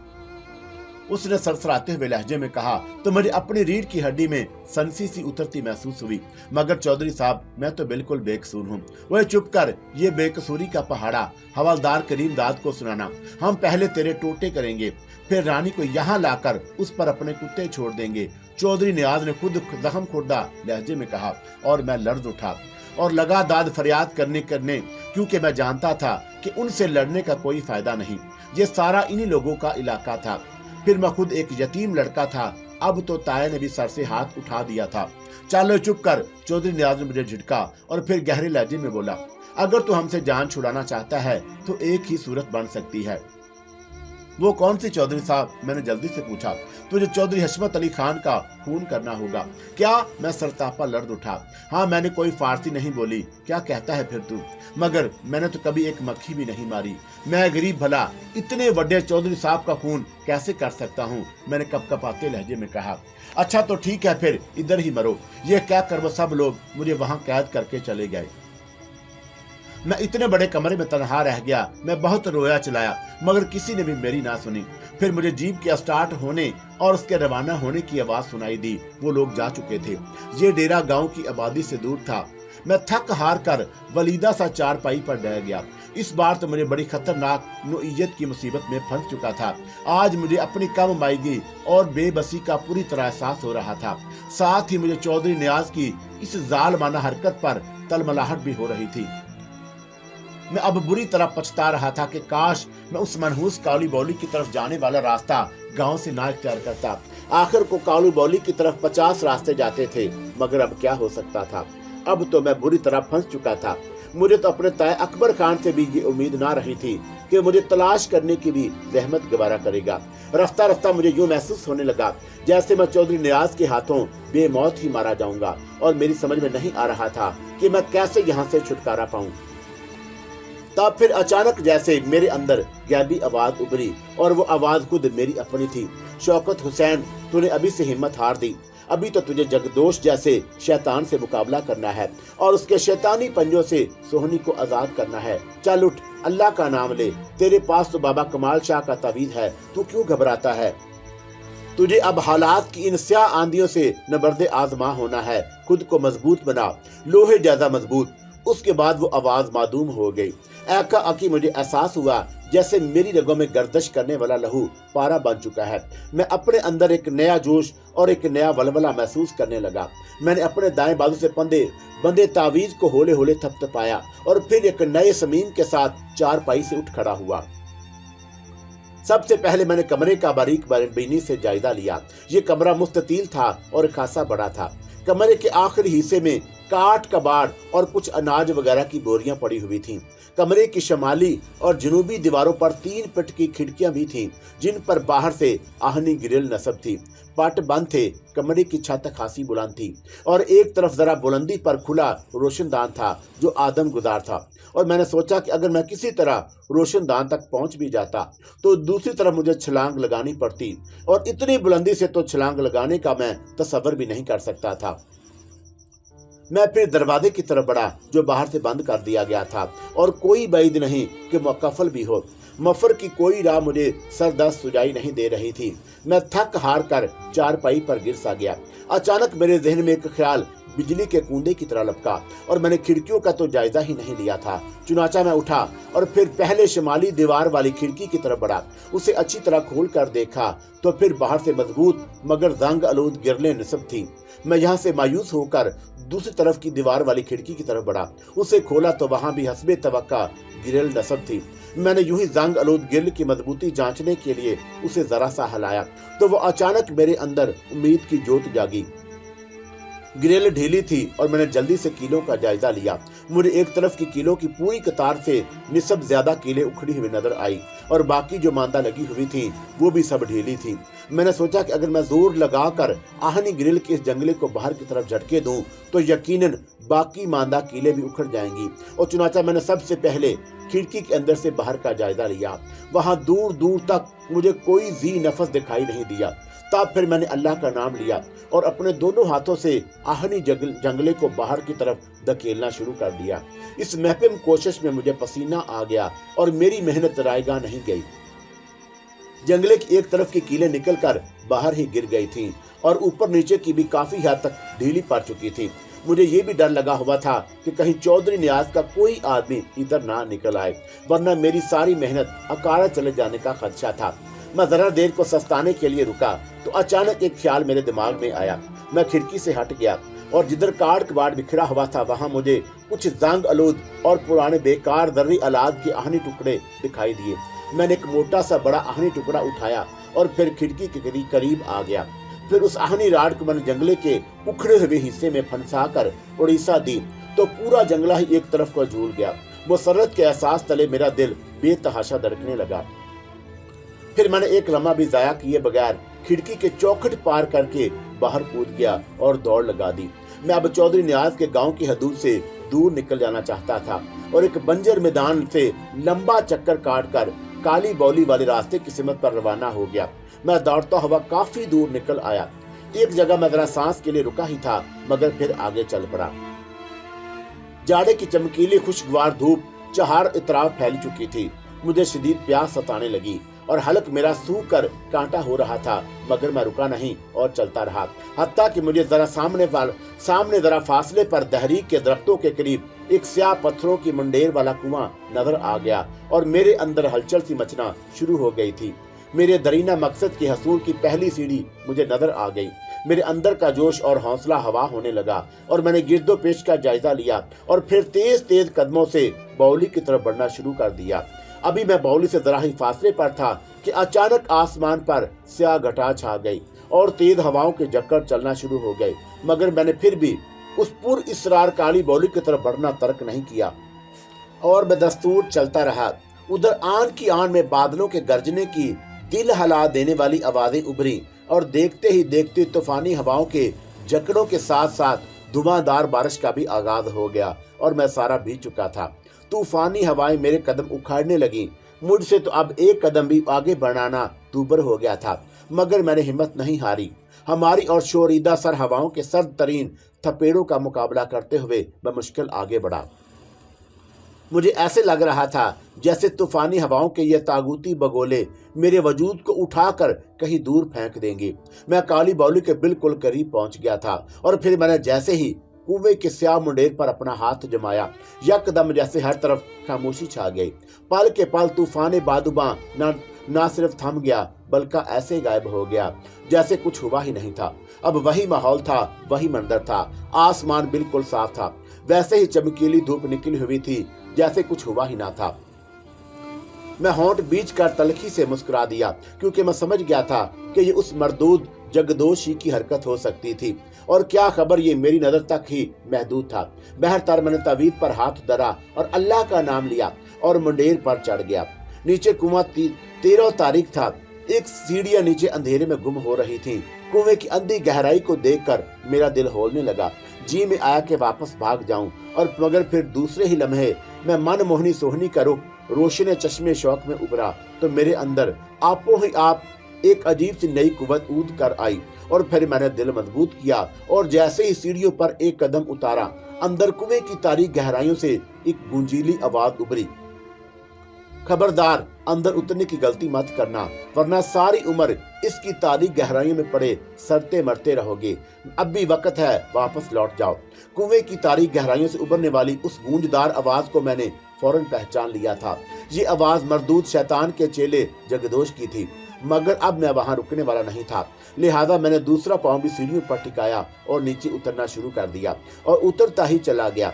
उसने सरसराते हुए लहजे में कहा तो मुझे अपनी रीढ़ की हड्डी में सनसी सी उतरती महसूस हुई। मगर चौधरी साहब, मैं तो बिल्कुल बेकसूर हूँ। वह चुप कर, ये बेकसूरी का पहाड़ा हवलदार करीम दाद को सुनाना। हम पहले तेरे टोटे करेंगे, फिर रानी को यहाँ लाकर उस पर अपने कुत्ते छोड़ देंगे। चौधरी नियाज ने खुद जख्म खुर्दा लहजे में कहा और मैं लर्ज उठा और लगा दाद फरियाद करने क्योंकि मैं जानता था कि उनसे लड़ने का कोई फायदा नहीं। ये सारा इन्हीं लोगों का इलाका था। फिर मैं खुद एक यतीम लड़का था। अब तो ताया ने भी सर से हाथ उठा दिया था। चलो चुप कर, चौधरी नियाज ने मुझे झिटका और फिर गहरे लहजे में बोला, अगर तू हमसे जान छुड़ाना चाहता है तो एक ही सूरत बन सकती है। वो कौन सी चौधरी साहब? मैंने जल्दी से पूछा। तुझे चौधरी हशमत अली खान का खून करना होगा। क्या? मैं सरतापा लर्ज उठा। हाँ, मैंने कोई फारसी नहीं बोली। क्या कहता है फिर तू? मगर मैंने तो कभी एक मक्खी भी नहीं मारी। मैं गरीब भला इतने बड़े चौधरी साहब का खून कैसे कर सकता हूँ? मैंने कपकपाते लहजे में कहा। अच्छा तो ठीक है, फिर इधर ही मरो। ये क्या कर वो सब लोग मुझे वहां कैद करके चले गए। मैं इतने बड़े कमरे में तन्हा रह गया। मैं बहुत रोया चिल्लाया, मगर किसी ने भी मेरी ना सुनी। फिर मुझे जीप के स्टार्ट होने और उसके रवाना होने की आवाज सुनाई दी। वो लोग जा चुके थे। ये डेरा गांव की आबादी से दूर था। मैं थक हार कर वलीदा सा चारपाई पर डह गया। इस बार तो मुझे बड़ी खतरनाक नोइयत की मुसीबत में फंस चुका था। आज मुझे अपनी कम माईगी और बेबसी का पूरी तरह एहसास हो रहा था। साथ ही मुझे चौधरी नियाज की इस जालमाना हरकत पर तलमलाहट भी हो रही थी। मैं अब बुरी तरह पछता रहा था कि काश मैं उस मनहूस काली बौली की तरफ जाने वाला रास्ता गांव से ना इख्तियार करता। आखिर को काली बौली की तरफ 50 रास्ते जाते थे, मगर अब क्या हो सकता था। अब तो मैं बुरी तरह फंस चुका था। मुझे तो अपने ताया अकबर खान से भी ये उम्मीद ना रही थी कि मुझे तलाश करने की भी रहमत गवारा करेगा। रफ्ता रफ्ता मुझे यूं महसूस होने लगा जैसे मैं चौधरी नियाज के हाथों बेमौत ही मारा जाऊंगा, और मेरी समझ में नहीं आ रहा था कि मैं कैसे यहाँ से छुटकारा पाऊं। तब फिर अचानक जैसे मेरे अंदर गैबी आवाज उभरी, और वो आवाज खुद मेरी अपनी थी। शौकत हुसैन, तूने अभी से हिम्मत हार दी। अभी तो तुझे जगदोश जैसे शैतान से मुकाबला करना है और उसके शैतानी पंजों से सोहनी को आजाद करना है। चल उठ, अल्लाह का नाम ले। तेरे पास तो बाबा कमाल शाह का तावीज है, तू क्यों घबराता है? तुझे अब हालात की इन स्याह आंधियों से नबर्दे आजमा होना है। खुद को मजबूत बना, लोहे जैसा मजबूत। उसके बाद वो आवाज मादूम हो गई। एका आकी मुझे एहसास हुआ जैसे मेरी रगों में गर्दिश करने वाला लहू पारा बन चुका है। मैं अपने अंदर एक नया जोश और एक नया वलवला महसूस करने लगा। मैंने अपने दाएं बाजू से बंदे तावीज को होले होले थपथपाया और फिर एक नए समीम के साथ चारपाई से उठ खड़ा हुआ। सबसे पहले मैंने कमरे का बारीक बीनी से जायजा लिया। ये कमरा मुस्ततील था और खासा बड़ा था। कमरे के आखिरी हिस्से में काट कबाड़ और कुछ अनाज वगैरह की बोरियां पड़ी हुई थीं। कमरे की शमाली और जनूबी दीवारों पर 3 पिट की खिड़कियां भी थीं, जिन पर बाहर से आहनी ग्रिल नस्ब थी। पट बंद थे। कमरे की छत खासी बुलंद थी और एक तरफ जरा बुलंदी पर खुला रोशनदान था जो आदम गुजार था। और मैंने सोचा कि अगर मैं किसी तरह रोशनदान तक पहुंच भी जाता तो दूसरी तरफ मुझे छलांग लगानी पड़ती, और इतनी बुलंदी से तो छलांग लगाने का मैं तसव्वुर भी नहीं कर सकता था। मैं फिर दरवाजे की तरफ बढ़ा जो बाहर से बंद कर दिया गया था, और कोई बैद नहीं कि मुकफ्फल भी हो। मफर की कोई राह मुझे सरदस्त सुझाई नहीं दे रही थी। मैं थक हार कर चारपाई पर गिर सा गया। अचानक मेरे जहन में एक ख्याल बिजली के कूंदे की तरह लपका, और मैंने खिड़कियों का तो जायजा ही नहीं लिया था। चुनाचा मैं उठा और फिर पहले शिमाली दीवार वाली खिड़की की तरफ बढ़ा। उसे अच्छी तरह खोल कर देखा तो फिर बाहर से मजबूत मगर जंग आलूद गिरलें नस्ब थी। मैं यहाँ से मायूस होकर दूसरी तरफ की दीवार वाली खिड़की की तरफ बढ़ा। उसे खोला तो वहां भी हस्बे तवक्का गिरल नस्ब थी। मैंने यूं ही जंग आलूद गिरल की मजबूती जांचने के लिए उसे जरा सा हिलाया तो वो अचानक मेरे अंदर उम्मीद की जोत जागी। ग्रिल ढीली थी और मैंने जल्दी से कीलों का जायजा लिया। मुझे एक तरफ की कीलों की पूरी कतार से निस्बत ज्यादा कीलें उखड़ी हुई नजर आई। और बाकी जो मांदा लगी हुई थी वो भी सब ढीली थी। मैंने सोचा कि अगर मैं जोर लगाकर आहनी ग्रिल के इस जंगले को बाहर की तरफ झटके दूं तो यकीनन बाकी मांदा कीले भी उखड़ जाएंगी। और चुनाचा मैंने सबसे पहले खिड़की के अंदर से बाहर का जायजा लिया। वहां दूर दूर तक मुझे कोई जी नफस दिखाई नहीं दिया। तब फिर मैंने अल्लाह का नाम लिया और अपने दोनों हाथों से आहनी जंगले को बाहर की तरफ धकेलना शुरू कर दिया। इस महकम कोशिश में मुझे पसीना आ गया और मेरी मेहनत रायगा नहीं गई। जंगले की एक तरफ की कीलें निकलकर बाहर ही गिर गई थीं और ऊपर नीचे की भी काफी हद तक ढीली पड़ चुकी थी। मुझे ये भी डर लगा हुआ था कि कहीं चौधरी नियाज का कोई आदमी इधर ना निकल आए, वरना मेरी सारी मेहनत अकारा चले जाने का खदशा था। मैं जरा देर को सस्ताने के लिए रुका तो अचानक एक ख्याल मेरे दिमाग में आया। मैं खिड़की से हट गया और जिधर काट कबाड़ बिखरा हुआ था वहां मुझे कुछ जंग आलूद और पुराने बेकार दर्री औलाद के आहनी टुकड़े दिखाई दिए। मैंने एक मोटा सा बड़ा आहनी टुकड़ा उठाया और फिर खिड़की के करीब आ गया। फिर उस आहनी राड को मैंने जंगले के उखड़े हुए हिस्से में फंसा कर उड़ीसा दी तो पूरा जंगला ही एक तरफ को झूल गया। मुसर्रत के एहसास तले मेरा दिल बेतहाशा धड़कने लगा। फिर मैंने एक लम्हा भी जाया किए बगैर खिड़की के चौखट पार करके बाहर कूद गया और दौड़ लगा दी। मैं अब चौधरी नियाज के गांव की हदूद से दूर निकल जाना चाहता था और एक बंजर मैदान से लंबा चक्कर काटकर काली बौली वाले रास्ते की सिमत पर रवाना हो गया। मैं दौड़ता हुआ काफी दूर निकल आया। एक जगह मैं जरा सांस के लिए रुका ही था मगर फिर आगे चल पड़ा। जाड़े की चमकीली खुशगवार धूप चार इतराफ फैल चुकी थी। मुझे शदीद प्यास सताने लगी और हलक मेरा सूख कर कांटा हो रहा था, मगर मैं रुका नहीं और चलता रहा। हत्ता कि मुझे जरा सामने जरा फासले पर दहरीक के दरख्तों के करीब एक स्याह पत्थरों की मुंडेर वाला कुआं नजर आ गया और मेरे अंदर हलचल सी मचना शुरू हो गई थी। मेरे दरीना मकसद के हसूल की पहली सीढ़ी मुझे नजर आ गई। मेरे अंदर का जोश और हौसला हवा होने लगा और मैंने गिरदो पेश का जायजा लिया और फिर तेज तेज कदमों से बाउली की तरफ बढ़ना शुरू कर दिया। अभी मैं बाउली से जरा ही फासले पर था कि अचानक आसमान पर स्याह घटा छा गई और तेज हवाओं के झक्कड़ चलना शुरू हो गए, मगर मैंने फिर भी उस पुर इसरार काली बाउली की तरफ बढ़ना तर्क नहीं किया और मैं दस्तूर चलता रहा। उधर आन की आन में बादलों के गरजने की दिल हिला देने वाली आवाजें उभरी और देखते ही देखते तूफानी हवाओं के झकड़ों के साथ साथ धुआंधार बारिश का भी आगाज हो गया और मैं सारा भीग चुका था। तूफानी हवाएं मेरे कदम उखाड़ने लगी। मुझसे तो अब एक कदम भी आगे बढ़ाना दूभर हो गया था, मगर मैंने हिम्मत नहीं हारी। हमारी और शोरीदा सर हवाओं के सर्द तरीन थपेड़ों का मुकाबला करते हुए मैं मुश्किल आगे बढ़ा। मुझे ऐसे लग रहा था जैसे तूफानी हवाओं के ये तागूती बगोले मेरे वजूद को उठाकर कहीं दूर फेंक देंगे। मैं काली बाउली के बिल्कुल करीब पहुंच गया था और फिर मैंने जैसे ही कुएं के स्याह मुंडेर पर अपना हाथ जमाया, यकदम जैसे हर तरफ खामोशी छा गई। पल के पल तूफान बादुबा ना सिर्फ थम गया बल्कि ऐसे गायब हो गया जैसे कुछ हुआ ही नहीं था। अब वही माहौल था, वही मंजर था। आसमान बिल्कुल साफ था, वैसे ही चमकीली धूप निकली हुई थी जैसे कुछ हुआ ही ना था। मैं होंठ बीच कर तलखी से मुस्कुरा दिया क्योंकि मैं समझ गया था कि ये उस मरदूद जगदोशी की हरकत हो सकती थी और क्या खबर ये मेरी नजर तक ही महदूद था। बहरतार मैंने तवीद पर हाथ धरा और अल्लाह का नाम लिया और मुंडेर पर चढ़ गया। नीचे कुआं 13 तारीख था। एक सीढ़ियां नीचे अंधेरे में गुम हो रही थी। कुएं की अंधी गहराई को देखकर मेरा दिल होलने लगा। जी में आया कि वापस भाग जाऊं और मगर फिर दूसरे ही लम्हे मैं मन मोहनी सोहनी का रुख रोशने चश्मे शौक में उभरा तो मेरे अंदर आपो ही आप एक अजीब सी नई कुव्वत ऊद कर आई और फिर मैंने दिल मजबूत किया और जैसे ही सीढ़ियों पर एक कदम उतारा, अंदर कुएं की तारीक गहराइयों से एक गूंजीली आवाज उभरी, खबरदार अंदर उतरने की गलती मत करना वरना सारी उम्र इसकी तारीक गहराइयों में पड़े सड़ते मरते रहोगे। अब भी वक्त है, वापस लौट जाओ। कुएं की तारीक गहराइयों से उभरने वाली उस गूंजदार आवाज को मैंने फौरन पहचान लिया था। ये आवाज मरदूद शैतान के चेले जगदोश की थी, मगर अब मैं वहां रुकने वाला नहीं था। लिहाजा मैंने दूसरा पांव भी सीढ़ियों पर टिकाया और नीचे उतरना शुरू कर दिया और उतरता ही चला गया,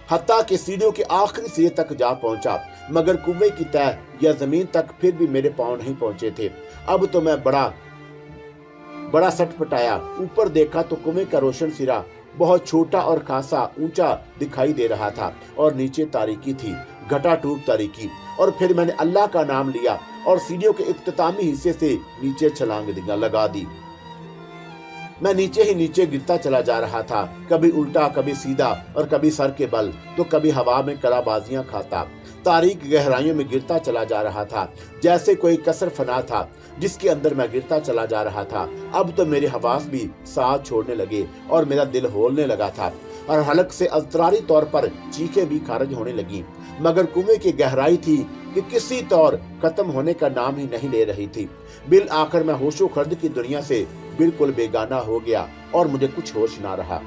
हत्ता के सीढ़ियों के आखिरी सिरे तक जा पहुंचा, मगर कुएं की तह या जमीन तक फिर भी मेरे पांव नहीं पहुंचे थे। अब तो मैं बड़ा सटपटाया। ऊपर देखा तो कुएं का रोशन सिरा बहुत छोटा और खासा ऊंचा दिखाई दे रहा था और नीचे तारीकी थी। घटा टूट तारीकी, और फिर मैंने अल्लाह का नाम लिया और सीढ़ियों के इख्तितामी हिस्से से नीचे छलांग लगा दी। मैं नीचे ही नीचे गिरता चला जा रहा था, कभी उल्टा, कभी सीधा, और कभी सर के बल तो कभी हवा में कलाबाजियां खाता। तारीक गहराइयों में गिरता चला जा रहा था, जैसे कोई कसर फना था जिसके अंदर मैं गिरता चला जा रहा था। अब तो मेरे हवास भी साथ छोड़ने लगे और मेरा दिल होलने लगा था, और हलक से अज़तरारी तौर पर चीखें भी खारिज होने लगी। मगर कुएं की गहराई थी कि किसी तौर खत्म होने का नाम ही नहीं ले रही थी। बिल आखिर मैं होशो खर्द की दुनिया से बिल्कुल बेगाना हो गया और मुझे कुछ होश ना रहा।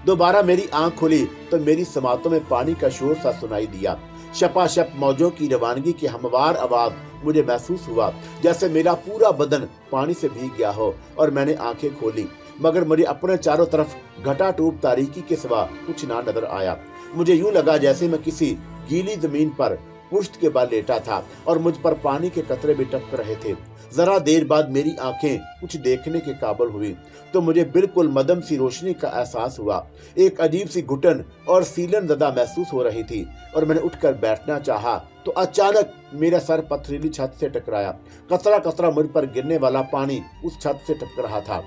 दोबारा मेरी आंख खुली तो मेरी समातों में पानी का शोर सा सुनाई दिया। शपाशप मौजों की रवानगी की हमवार आवाज मुझे महसूस हुआ, जैसे मेरा पूरा बदन पानी से भीग गया हो, और मैंने आंखें खोली, मगर मुझे अपने चारों तरफ घटाटूप तारीकी के सिवा कुछ ना नजर आया। मुझे यूं लगा जैसे मैं किसी गीली जमीन पर पुश्त के बल लेटा था और मुझ पर पानी के कतरे भी टपक रहे थे। जरा देर बाद मेरी आंखें कुछ देखने के काबिल हुई तो मुझे बिल्कुल मदम सी रोशनी का एहसास हुआ। एक अजीब सी घुटन और सीलन ज़दा महसूस हो रही थी, और मैंने उठकर बैठना चाहा तो अचानक मेरा सर पथरीली छत से टकराया। कतरा कतरा मुझ पर गिरने वाला पानी उस छत से टपक रहा था।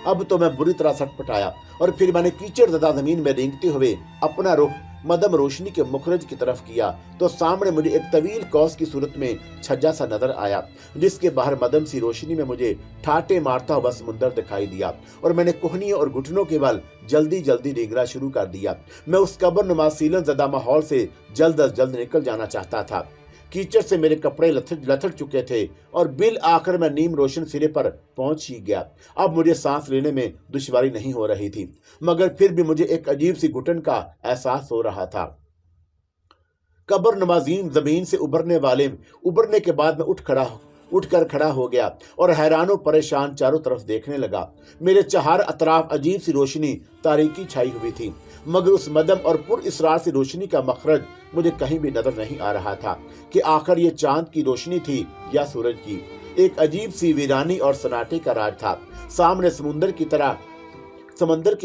अब तो मैं बुरी तरह सटपटाया, और फिर मैंने कीचड़ ज़दा जमीन में रेंगते हुए अपना रुख मदम रोशनी के मुखरज की तरफ किया तो सामने मुझे एक तवील कौस की सूरत में छज्जा सा नजर आया, जिसके बाहर मदम सी रोशनी में मुझे ठाटे मारता हुआ समुंदर दिखाई दिया, और मैंने कोहनियों और घुटनों के बल जल्दी जल्दी रेंगना शुरू कर दिया। मैं उस कब्र नुमा सीलन ज़दा माहौल से जल्द अज जल्द निकल जाना चाहता था। कीचड़ से मेरे कपड़े लथड़ चुके थे, और बिल आखिर मैं नीम रोशन सिरे पर पहुंच ही गया। अब मुझे सांस लेने में दुश्वारी नहीं हो रही थी, मगर फिर भी मुझे एक अजीब सी घुटन का एहसास हो रहा था। कब्र नमाज़ीन जमीन से उबरने के बाद मैं उठकर खड़ा हो गया और हैरानो परेशान चारों तरफ देखने लगा। मेरे चार अतराफ अजीब सी रोशनी तारीकी छाई हुई थी, मगर उस मदम और पुर इसरार सी रोशनी का मखरज मुझे कहीं भी नजर नहीं आ रहा था कि आखिर ये चांद की रोशनी थी या सूरज की। एक अजीब सी वीरानी और सन्नाटे का राज था। सामने समंदर की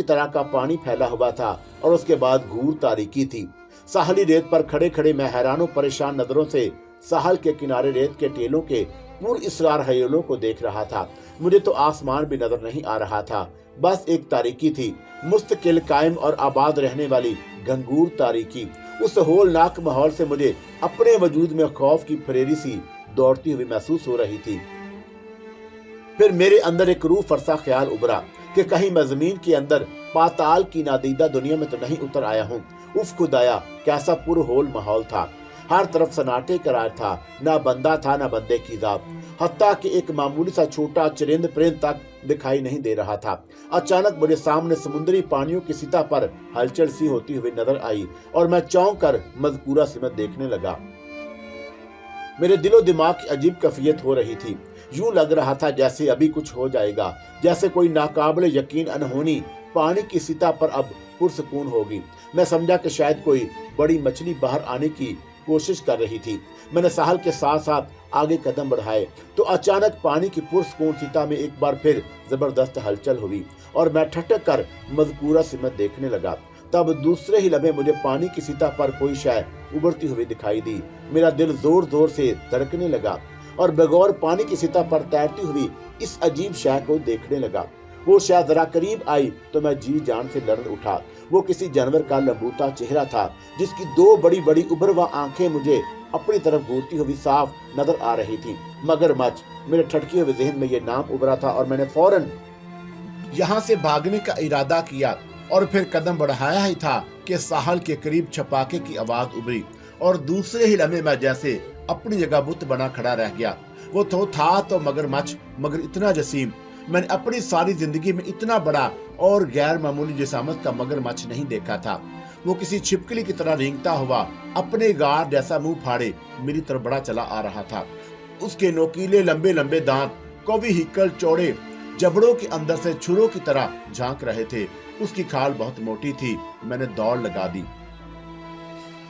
तरह का पानी फैला हुआ था, और उसके बाद घूर तारीकी थी। साहली रेत पर खड़े खड़े मैं हैरानों परेशान नजरों से साहल के किनारे रेत के टेलों के पुर इसरार हयलों को देख रहा था। मुझे तो आसमान भी नजर नहीं आ रहा था, बस एक तारीकी थी, मुस्तकिल कायम और आबाद रहने वाली घंगूर तारीकी। उस होलनाक माहौल से मुझे अपने वजूद में खौफ की फरेरी सी दौड़ती हुई महसूस हो रही थी। फिर मेरे अंदर एक रूह फरसा ख्याल उभरा कि कहीं मैं जमीन के अंदर पाताल की नादीदा दुनिया में तो नहीं उतर आया हूँ। उफ खुदाया, कैसा पुरहोल माहौल था। हर तरफ सन्नाटे करार था, ना बंदा था ना बंदे की जात, हत्ता कि एक मामूली सा छोटा चरिंद परिंद तक दिखाई नहीं दे रहा था। अचानक मुझे सामने समुद्री पानियों की सतह पर हलचल सी होती हुई नजर आई, और मैं चौंक कर मज़कूरा सिमत देखने लगा। मेरे दिलो दिमाग की अजीब कैफियत हो रही थी। यूं लग रहा था जैसे अभी कुछ हो जाएगा, जैसे कोई नाकाबिल यकीन अनहोनी पानी की सतह पर अब पुरसकून होगी। मैं समझा कि शायद कोई बड़ी मछली बाहर आने की कोशिश कर रही थी। मैंने साहल के साथ साथ आगे कदम बढ़ाए तो अचानक पानी की पुरसकून सतह में एक बार फिर जबरदस्त हलचल हुई, और मैं ठटक कर मज़कूरा सिमत देखने लगा। तब दूसरे ही लम्हे मुझे पानी की सतह पर कोई शय उभरती हुई दिखाई दी। मेरा दिल जोर जोर से धड़कने लगा, और बगौर पानी की सतह पर तैरती हुई इस अजीब शय को देखने लगा। वो शय जरा करीब आई तो मैं जी जान से लड़ उठा। वो किसी जानवर का लंबूता चेहरा था, जिसकी दो बड़ी बड़ी उभरवा आंखें मुझे अपनी तरफ घूरती हुई साफ नजर आ रही थी। मगरमच्छ, मेरे ठटके हुए जहन में ये नाम उभरा था, और मैंने फौरन यहाँ से भागने का इरादा किया, और फिर कदम बढ़ाया ही था कि साहल के करीब छपाके की आवाज उभरी, और दूसरे ही लम्हे मैं जैसे अपनी जगह बुत बना खड़ा रह गया। वो तो था तो मगरमच्छ, मगर इतना जसीम। मैंने अपनी सारी जिंदगी में इतना बड़ा और गैर मामूली जिसामत का मगरमच्छ नहीं देखा था। वो किसी छिपकली की तरह रेंगता हुआ अपने गार जैसा मुंह फाड़े मेरी तरफ बड़ा चला आ रहा था। उसके नोकीले लंबे लंबे दांत कवि हिक्कल चौड़े जबड़ों के अंदर से छुरों की तरह झांक रहे थे। उसकी खाल बहुत मोटी थी। मैंने दौड़ लगा दी।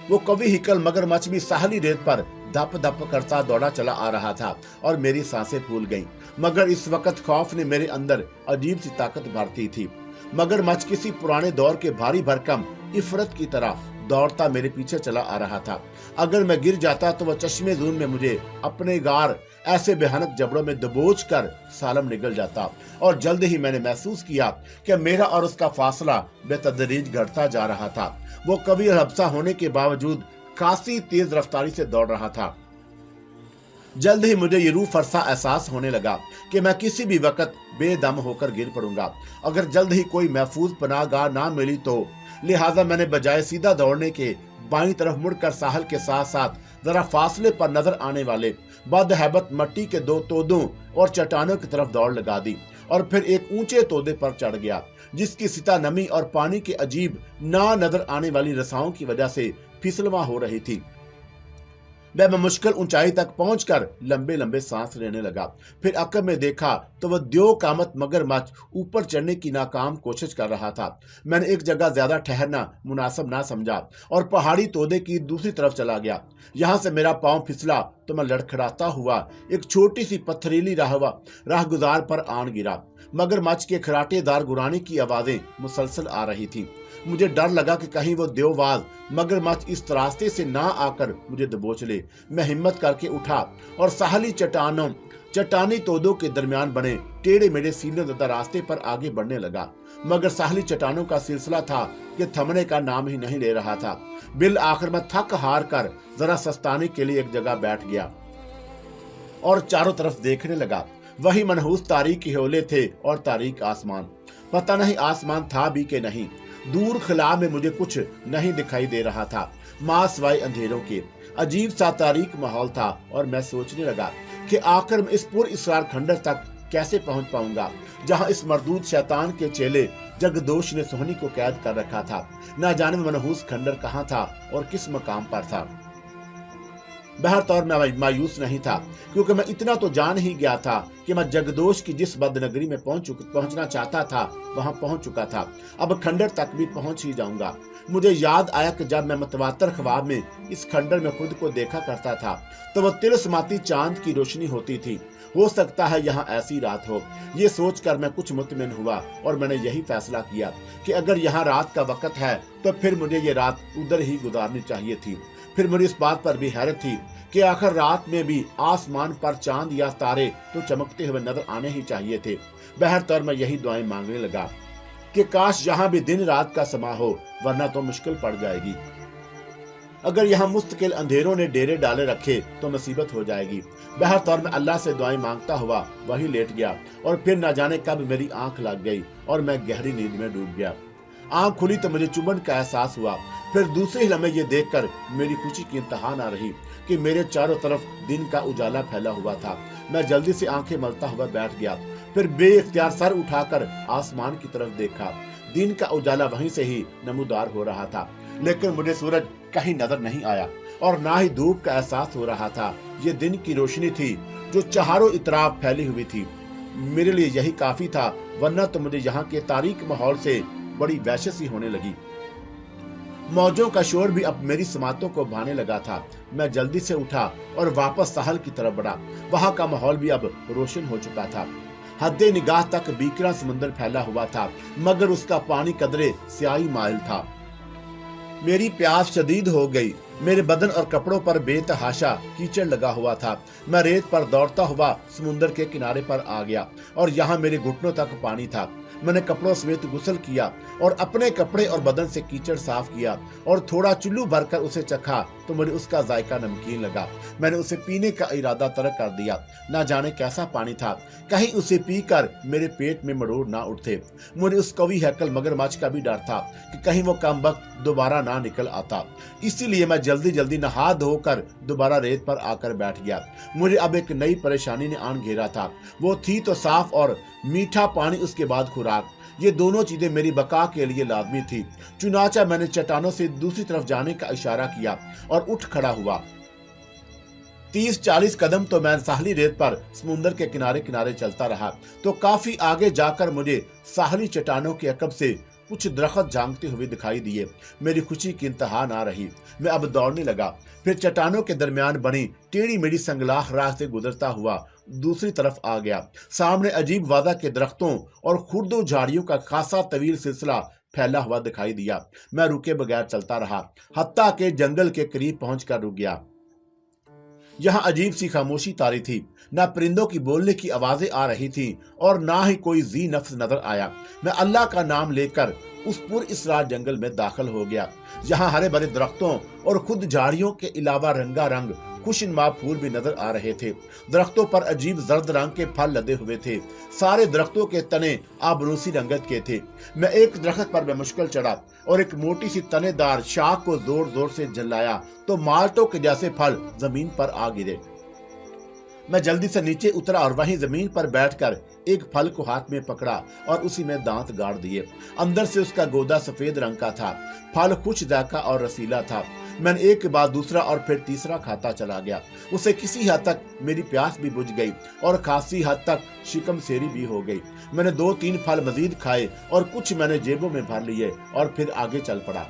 वो कवि हिकल मगरमच्छ भी साहली रेत पर धप धप करता दौड़ा चला आ रहा था, और मेरी सांसें फूल गईं। मगर इस वक्त खौफ ने मेरे अंदर अजीब सी ताकत भरती थी। मगरमच्छ किसी पुराने दौर के भारी भरकम इफरत की तरह दौड़ता मेरे पीछे चला आ रहा था। अगर मैं गिर जाता तो वह चश्मे जून में मुझे अपने गार ऐसे भयानक जबड़ों में दबोच कर सालम निकल जाता। और जल्द ही मैंने महसूस किया कि मेरा और उसका फासला बेतदरीज घटता जा रहा था। वो कभी हफ्सा होने के बावजूद खासी तेज रफ्तारी से दौड़ रहा था। जल्द ही मुझे ये रूह फरसा एहसास होने लगा कि मैं किसी भी वक्त बेदम होकर गिर पड़ूंगा अगर जल्द ही कोई महफूज पनाहगाह ना मिली तो। लिहाजा मैंने बजाय सीधा दौड़ने के बाईं तरफ मुड़कर साहल के साथ साथ जरा फासले पर नजर आने वाले बदहैबत मट्टी के 2 तोदों और चट्टानों की तरफ दौड़ लगा दी और फिर एक ऊंचे तोदे पर चढ़ गया जिसकी सतह नमी और पानी के अजीब ना नजर आने वाली रसाओं की वजह से फिसलवा हो रही थी। मैं मुश्किल ऊंचाई तक पहुंचकर लंबे लंबे सांस लेने लगा। फिर अकब में देखा तो वह द्यो कामत मगरमच्छ ऊपर चढ़ने की नाकाम कोशिश कर रहा था। मैंने एक जगह ज्यादा ठहरना मुनासिब ना समझा और पहाड़ी तोदे की दूसरी तरफ चला गया। यहाँ से मेरा पांव फिसला तो मैं लड़खड़ाता हुआ एक छोटी सी पत्थरीली राहगुजार पर आन गिरा। मगरमच्छ के खराटेदार गुराने की आवाजें मुसलसल आ रही थी। मुझे डर लगा कि कहीं वो देववाज मगरमच्छ इस रास्ते से ना आकर मुझे दबोच ले। मैं हिम्मत करके उठा और साहली चट्टानी तोदों के दरमियान बने टेढ़े मेढ़े सीने तथा रास्ते पर आगे बढ़ने लगा। मगर साहली चट्टानों का सिलसिला था कि थमने का नाम ही नहीं ले रहा था। बिल आखिर में थक हार कर जरा सस्ताने के लिए एक जगह बैठ गया और चारों तरफ देखने लगा। वही मनहूस तारीख हियोले थे और तारीख आसमान। पता नहीं आसमान था भी कि नहीं। दूर खला में मुझे कुछ नहीं दिखाई दे रहा था मां सिवाय अंधेरों के। अजीब सा तारीख माहौल था और मैं सोचने लगा कि आखिर मैं इस पुर-इसरार खंडर तक कैसे पहुंच पाऊंगा जहां इस मरदूद शैतान के चेले जगदोश ने सोहनी को कैद कर रखा था। न जाने मनहूस खंडर कहां था और किस मकाम पर था। बहरतौर मैं मायूस नहीं था क्योंकि मैं इतना तो जान ही गया था कि मैं जगदोश की जिस बदनगरी में पहुंचना चाहता था वहां पहुंच चुका था। अब खंडर तक भी पहुंच ही जाऊंगा। मुझे याद आया कि जब मैं मतवातर ख्वाब में इस खंडर में खुद को देखा करता था तो वह तिलस्माती चांद की रोशनी होती थी। हो सकता है यहाँ ऐसी रात हो। ये सोचकर मैं कुछ मुतमिन हुआ और मैंने यही फैसला किया कि अगर यहाँ रात का वक्त है तो फिर मुझे ये रात उधर ही गुजारनी चाहिए थी। फिर मुझे इस बात पर भी हैरत थी कि आखिर रात में भी आसमान पर चांद या तारे तो चमकते हुए नजर आने ही चाहिए थे। बहरतौर मैं यही दुआएं मांगने लगा कि काश यहाँ भी दिन रात का समा हो, वरना तो मुश्किल पड़ जाएगी। अगर यहाँ मुस्तकिल अंधेरों ने डेरे डाले रखे तो मुसीबत हो जाएगी। बहरतौर मैं अल्लाह से दुआएं मांगता हुआ वही लेट गया और फिर न जाने कब मेरी आंख लग गई और मैं गहरी नींद में डूब गया। आंख खुली तो मुझे चुभन का एहसास हुआ। फिर दूसरे ही लम्हे ये देखकर मेरी खुशी की इंतहा न रही कि मेरे चारों तरफ दिन का उजाला फैला हुआ था। मैं जल्दी से आंखें मलता हुआ बैठ गया। फिर बेइख्तियार सर उठाकर आसमान की तरफ देखा। दिन का उजाला वहीं से ही नमूदार हो रहा था, लेकिन मुझे सूरज कहीं नजर नहीं आया और ना ही धूप का एहसास हो रहा था। ये दिन की रोशनी थी जो चारों इतराफ फैली हुई थी। मेरे लिए यही काफी था, वरना तो मुझे यहाँ के तारीक माहौल से बड़ी वहशत सी होने लगी। मौजों का शोर भी अब मेरी समातों को भाने लगा था। मैं जल्दी से उठा और वापस साहल की तरफ बढ़ा। वहां का माहौल भी अब रोशन हो चुका था। हद्दे निगाह तक बीकरा समुंदर फैला हुआ था, मगर उसका पानी कदरे स्याही माइल था। मेरी प्यास शदीद हो गई। मेरे बदन और कपड़ों पर बेतहाशा कीचड़ लगा हुआ था। मैं रेत पर दौड़ता हुआ समुंदर के किनारे पर आ गया और यहाँ मेरे घुटनों तक पानी था। मैंने कपड़ों समेत गुस्ल किया और अपने कपड़े और बदन से कीचड़ साफ किया और थोड़ा चुल्लू भरकर उसे चखा तो मुझे उसका जायका नमकीन लगा। मैंने उसे पीने का इरादा तर्क कर दिया। ना जाने कैसा पानी था, कहीं उसे पीकर मेरे पेट में मरोड़ ना उठते। मुझे उस कवि हैकल मगरमच्छ का भी डर था कि कहीं वो कमबख्त दोबारा ना निकल आता। इसीलिए मैं जल्दी जल्दी नहा धोकर दोबारा रेत पर आकर बैठ गया। मुझे अब एक नई परेशानी ने आन घेरा था। वो थी तो साफ और मीठा पानी, उसके बाद खुराक। ये दोनों चीजें मेरी बका के लिए लाजमी थी। चुनाचा मैंने चट्टानों से दूसरी तरफ जाने का इशारा किया और उठ खड़ा हुआ। 30-40 कदम तो मैं साहली रेत पर समुंदर के किनारे किनारे चलता रहा तो काफी आगे जाकर मुझे साहली चट्टानों के अकब से कुछ दरख्त झांकते हुए दिखाई दिए। मेरी खुशी की इंतहा ना रही। मैं अब दौड़ने लगा। फिर चट्टानों के दरमियान बनी टेढ़ी मेढ़ी संगलाख राह से गुजरता हुआ दूसरी तरफ आ गया। सामने अजीब वादा के दरख्तों और खुर्दो झाड़ियों का खासा तवील सिलसिला پھیلا ہوا دکھائی دیا۔ میں رکے بغیر چلتا رہا، حتیٰ کہ جنگل کے قریب پہنچ کر رک گیا۔ یہاں عجیب سی خاموشی طاری تھی، نہ پرندوں کی بولنے کی آوازیں آ رہی تھیں اور نہ ہی کوئی ذی نفس نظر آیا۔ میں اللہ کا نام لے کر اس پر اسرار جنگل میں داخل ہو گیا۔ یہاں ہرے بھرے درختوں اور خود جھاڑیوں کے علاوہ رنگا رنگ خوشنما پھول بھی نظر آ رہے تھے۔ درختوں پر عجیب زرد رنگ کے پھل لدے ہوئے تھے۔ سارے درختوں کے تنے آبنوسی رنگت کے تھے۔ میں ایک درخت پر بمشکل چڑھا اور ایک موٹی سی تنے دار شاخ کو زور زور سے جھلایا تو مالٹوں کے جیسے پھل زمین پر آ گرے۔ میں جلدی سے نیچے اترا اور وہیں زمین پر بیٹھ کر ایک پھل کو ہاتھ میں پکڑا اور اسی میں دانت گاڑ دیے۔ اندر سے اس کا گودا سفید رنگ کا تھا۔ پھل خوش ذائقہ اور رسیلا تھا۔ میں نے ایک کے بعد دوسرا اور پھر تیسرا کھاتا چلا گیا۔ اسے کسی حد تک میری پیاس بھی بجھ گئی اور خاصی حد تک شکم سیری بھی ہو گئی۔ میں نے 2-3 پھل مزید کھائے اور کچھ میں نے جیبوں میں بھر لیے اور پھر آگے چل پڑا۔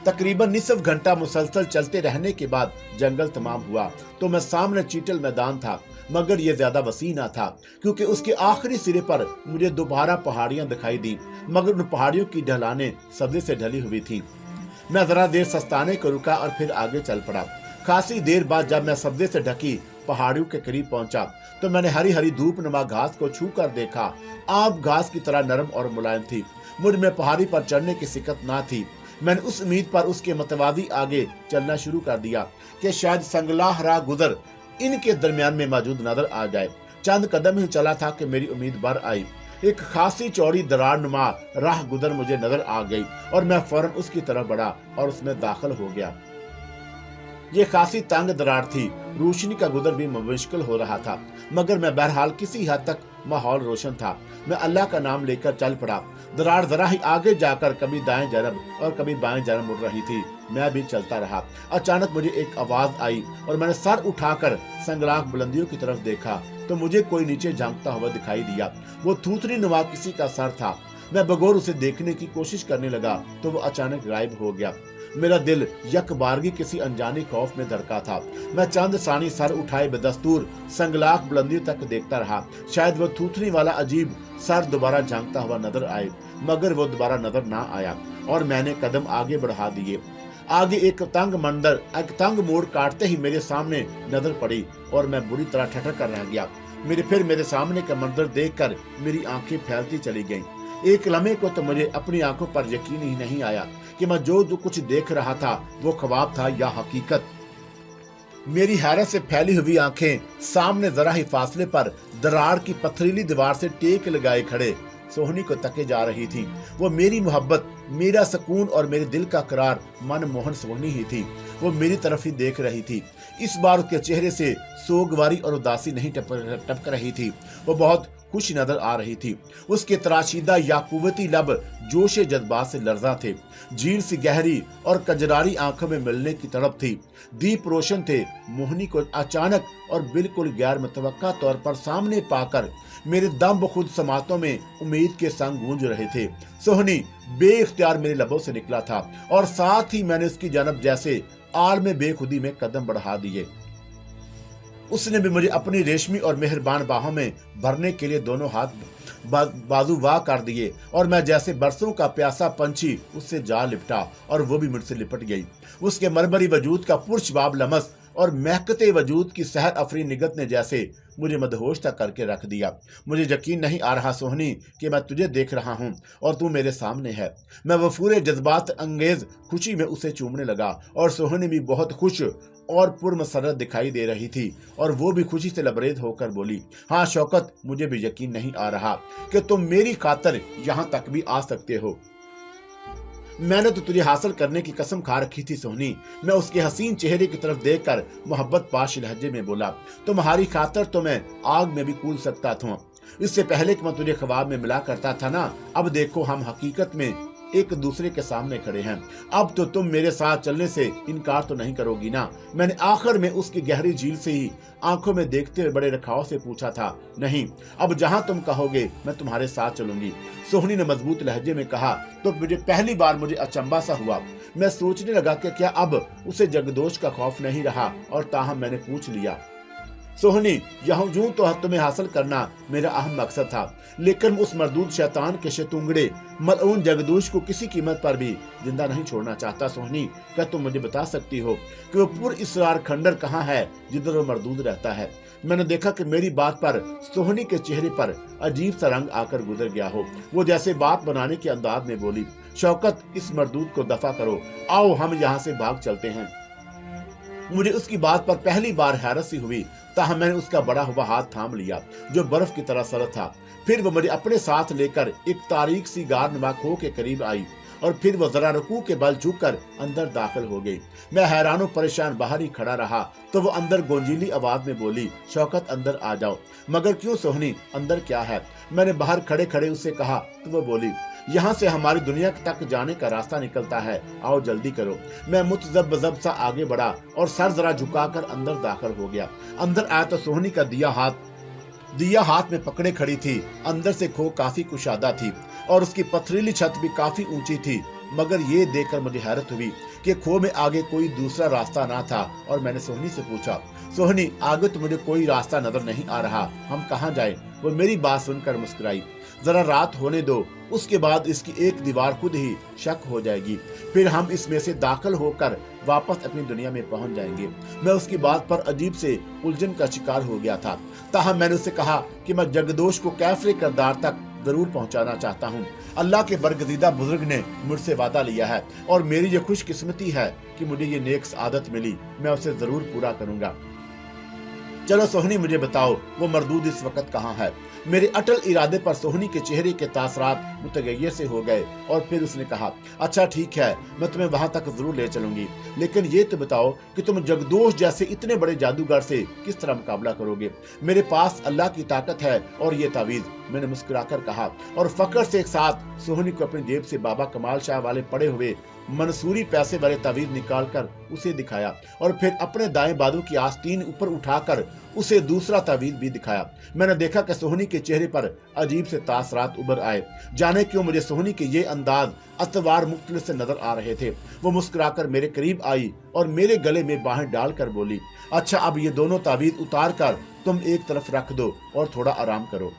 تقریباً نصف گھنٹہ مسلسل چلتے رہنے کے بعد جنگل تمام ہوا تو میں سامنے چیٹل میدان تھا، مگر یہ زیادہ وسیع نہ تھا کیونکہ اس کے آخری سرے پر مجھے دوبارہ پہاڑیاں دکھائی دی، مگر ان پہاڑیوں کی ڈھلانیں سبزے سے ڈھلی ہوئی تھیں۔ میں ذرا دیر سستانے کو رکا اور پھر آگے چل پڑا۔ خاصی دیر بعد جب میں سبزے سے ڈھکی پہاڑیوں کے قریب پہنچا تو میں نے ہری ہری دھوپ نما گھاس کو چھو کر دیکھا۔ آب گھاس کی طرح نرم اور ملائم تھی۔ مجھ میں پہاڑی پر چڑھنے کی سکت نہ تھی۔ میں نے اس امید پر اس کے متوازی آگے چلنا شروع کر دیا کہ شاید سنگلاہ راہ گزر ان کے درمیان میں موجود نظر آ جائے۔ چند قدم ہی چلا تھا کہ میری امید بر آئی۔ ایک خاصی چوڑی درار نما راہ گزر مجھے نظر آ گئی اور میں فوراً اس کی طرف بڑھا اور اس میں داخل ہو گیا۔ یہ خاصی تنگ درار تھی، روشنی کا گزر بھی مشکل ہو رہا تھا، مگر میں بہرحال کسی حد تک ماحول روشن تھا۔ میں اللہ کا نام لے کر چل پڑا۔ درار ذرا ہی آگے جا کر کبھی دائیں جانب اور کبھی بائیں جانب مڑ رہی تھی۔ میں بھی چلتا رہا۔ اچانک مجھے ایک آواز آئی اور میں نے سر اٹھا کر سنگلاخ بلندیوں کی طرف دیکھا تو مجھے کوئی نیچے جھانکتا ہوا دکھائی دیا۔ وہ تھوتنی نما کسی کا سر تھا۔ میں بغور اسے دیکھنے کی کوشش کرنے لگا تو وہ اچانک غائب ہو گیا۔ میرا دل یک بارگی کسی انجانی خوف میں دھڑکا تھا۔ میں چند ثانی سر اٹھائے بدستور سنگلاخ بلندیوں تک دیکھتا رہا۔ شاید وہ تھوتنی والا عجیب سر دوبارہ جھانکتا ہوا نظر آئے، مگر وہ دوبارہ نظر نہ آیا اور میں نے قدم آگے بڑھا دیے۔ آگے ایک تنگ موڑ کاٹتے ہی میرے سامنے نظر پڑی اور میں بری طرح ٹھٹر کر رہ گیا۔ میرے سامنے کا منظر دیکھ کر میری آنکھیں پھیلتی چلی گئیں۔ ایک لمحے کو تو مجھے اپنی آنکھوں پر یقین ہی نہیں آیا کہ میں جو کچھ دیکھ رہا تھا وہ خواب تھا یا حقیقت۔ میری حیرت سے پھیلی ہوئی آنکھیں سامنے ذرا ہی فاصلے پر درار کی پتھریلی دیوار سے ٹیک لگائے کھڑے سوہنی کو تکے جا رہی تھی۔ وہ میری محبت، میرا سکون اور میرے دل کا قرار من موہن سوہنی ہی تھی۔ وہ میری طرف ہی دیکھ رہی تھی۔ اس بار اس کے چہرے سے سوگواری اور اداسی نہیں ٹپک رہی تھی، وہ بہت خوش نظر آ رہی تھی۔ اس کے تراشیدہ یا قوتی لب جوش جذبات سے لرزاں تھے۔ جھیل سی گہری اور کجراری آنکھوں میں ملنے کی تڑپ تھی۔ دیپ روشن تھے۔ موہنی کو اچانک اور بالکل غیر متوقع طور پر سامنے پا کر میرے دم بخود سماعتوں میں امید کے سنگ گونج رہے تھے۔ سوہنی بے اختیار میرے لبوں سے نکلا تھا اور ساتھ ہی میں نے اس کی جانب جیسے عالم بے خودی میں قدم بڑھا دیے۔ اس نے بھی مجھے اپنی ریشمی اور مہربان باہوں میں بھرنے کے لیے دونوں ہاتھ بازو واہ کر دیے اور میں جیسے برسوں کا پیاسا پنچھی اس سے جا لپٹا اور وہ بھی مجھ سے لپٹ گئی۔ اس کے مرمری وجود کا پرشباب لمس اور مہکتے وجود کی سحر افری نگت نے جیسے مجھے مدہوش تک کر کے رکھ دیا۔ مجھے یقین نہیں آ رہا سوہنی کہ میں تجھے دیکھ رہا ہوں اور تو میرے سامنے ہے۔ میں وفور جذبات انگیز خوشی میں اسے چومنے لگا اور سوہنی بھی بہت خوش اور پرمسرت دکھائی دے رہی تھی اور وہ بھی خوشی سے لبریز ہو کر بولی، ہاں شوکت، مجھے بھی یقین نہیں آ رہا کہ تم میری خاطر یہاں تک بھی آ سکتے ہو۔ میں نے تو تجھے حاصل کرنے کی قسم کھا رکھی تھی سوہنی۔ میں اس کے حسین چہرے کی طرف دیکھ کر محبت پاش لہجے میں بولا، تمہاری خاطر تو میں آگ میں بھی کود سکتا تھا۔ اس سے پہلے کہ میں تجھے خواب میں ملا کرتا تھا نا، اب دیکھو ہم حقیقت میں ایک دوسرے کے سامنے کھڑے ہیں۔ اب تو تم میرے ساتھ چلنے سے انکار تو نہیں کرو گی نا؟ میں نے آخر میں اس کی گہری جھیل سے ہی آنکھوں میں دیکھتے ہوئے بڑے رکھاؤ سے پوچھا تھا۔ نہیں، اب جہاں تم کہو گے میں تمہارے ساتھ چلوں گی، سوہنی نے مضبوط لہجے میں کہا۔ تو پہلی بار مجھے اچنبھا سا ہوا۔ میں سوچنے لگا کہ کیا اب اسے جگدوش کا خوف نہیں رہا، اور تاہم میں نے پوچھ لیا، सोहनी, यहाँ यूं तो तुम्हें हासिल करना मेरा अहम मकसद था, लेकिन उस मरदूद शैतान के शतुंगड़े मलऊन जगदूश को किसी कीमत पर भी जिंदा नहीं छोड़ना चाहता। सोहनी, क्या तुम मुझे बता सकती हो कि वो पुर इसरार खंडर कहाँ है जिधर वो मरदूद रहता है? मैंने देखा कि मेरी बात पर सोहनी के चेहरे पर अजीब सा रंग आकर गुजर गया हो। वो जैसे बात बनाने के अंदाज में बोली, शौकत, इस मरदूद को दफा करो, आओ हम यहाँ से भाग चलते हैं। मुझे उसकी बात पर पहली बार हैरत सी हुई, ताहम मैंने उसका बड़ा हुआ हाथ थाम लिया जो बर्फ की तरह सरल था। फिर वो मुझे अपने साथ लेकर एक तारीक सी गारनुमा खो के करीब आई और फिर वो जरा रुकू के बल झुककर अंदर दाखिल हो गई। मैं हैरान परेशान बाहर ही खड़ा रहा तो वो अंदर गोंजीली आवाज में बोली, शौकत अंदर आ जाओ। मगर क्यों सोहनी, अंदर क्या है? मैंने बाहर खड़े खड़े उससे कहा तो वो बोली, यहाँ से हमारी दुनिया तक जाने का रास्ता निकलता है, आओ जल्दी करो। मैं मुतजब सा आगे बढ़ा और सर जरा झुकाकर अंदर दाखिल हो गया। अंदर आया तो सोहनी का दिया हाथ में पकड़े खड़ी थी। अंदर से खो काफी कुशादा थी और उसकी पथरीली छत भी काफी ऊंची थी। मगर ये देखकर मुझे हैरत हुई कि खो में आगे कोई दूसरा रास्ता ना था और मैंने सोहनी से पूछा, सोहनी, आगे तो मुझे कोई रास्ता नजर नहीं आ रहा, हम कहाँ जाएं? वो मेरी बात सुनकर मुस्कुराई, जरा रात होने दो, उसके बाद इसकी एक दीवार खुद ही शक हो जाएगी, फिर हम इसमें से दाखिल होकर वापस अपनी दुनिया में पहुंच जाएंगे। मैं उसकी बात पर अजीब से उलझन का शिकार हो गया था। ताहम मैंने उससे कहा कि मैं जगदोश को कैफरे किरदार तक जरूर पहुंचाना चाहता हूं। अल्लाह के बरगजीदा बुजुर्ग ने मुझसे वादा लिया है और मेरी ये खुशकिस्मती है कि मुझे ये नेक आदत मिली, मैं उसे जरूर पूरा करूंगा। चलो सोहनी, मुझे बताओ वो मरदूद इस वक्त कहाँ है? मेरे अटल इरादे पर सोहनी के चेहरे के तासरात मुतगय्यर से हो गए और फिर उसने कहा, अच्छा ठीक है, मैं तुम्हें वहां तक जरूर ले चलूंगी, लेकिन ये तो बताओ कि तुम जगदोश जैसे इतने बड़े जादूगर से किस तरह मुकाबला करोगे? मेरे पास अल्लाह की ताकत है और ये तावीज, मैंने मुस्कुराकर कहा और फकर से एक साथ सोहनी को अपनी जेब से बाबा कमाल शाह वाले पड़े हुए मंसूरी पैसे वाले तावीज निकालकर उसे दिखाया और फिर अपने दाएं बाजू की आस्तीन ऊपर उठाकर उसे दूसरा तावीज भी दिखाया। मैंने देखा कि सोहनी के चेहरे पर अजीब से तासरात उभर आए। जाने क्यों मुझे सोहनी के ये अंदाज अतवार मुख्तलिफ से नजर आ रहे थे। वो मुस्कुराकर मेरे करीब आई और मेरे गले में बाहें डालकर बोली, अच्छा अब ये दोनों तावीज उतार कर तुम एक तरफ रख दो और थोड़ा आराम करो,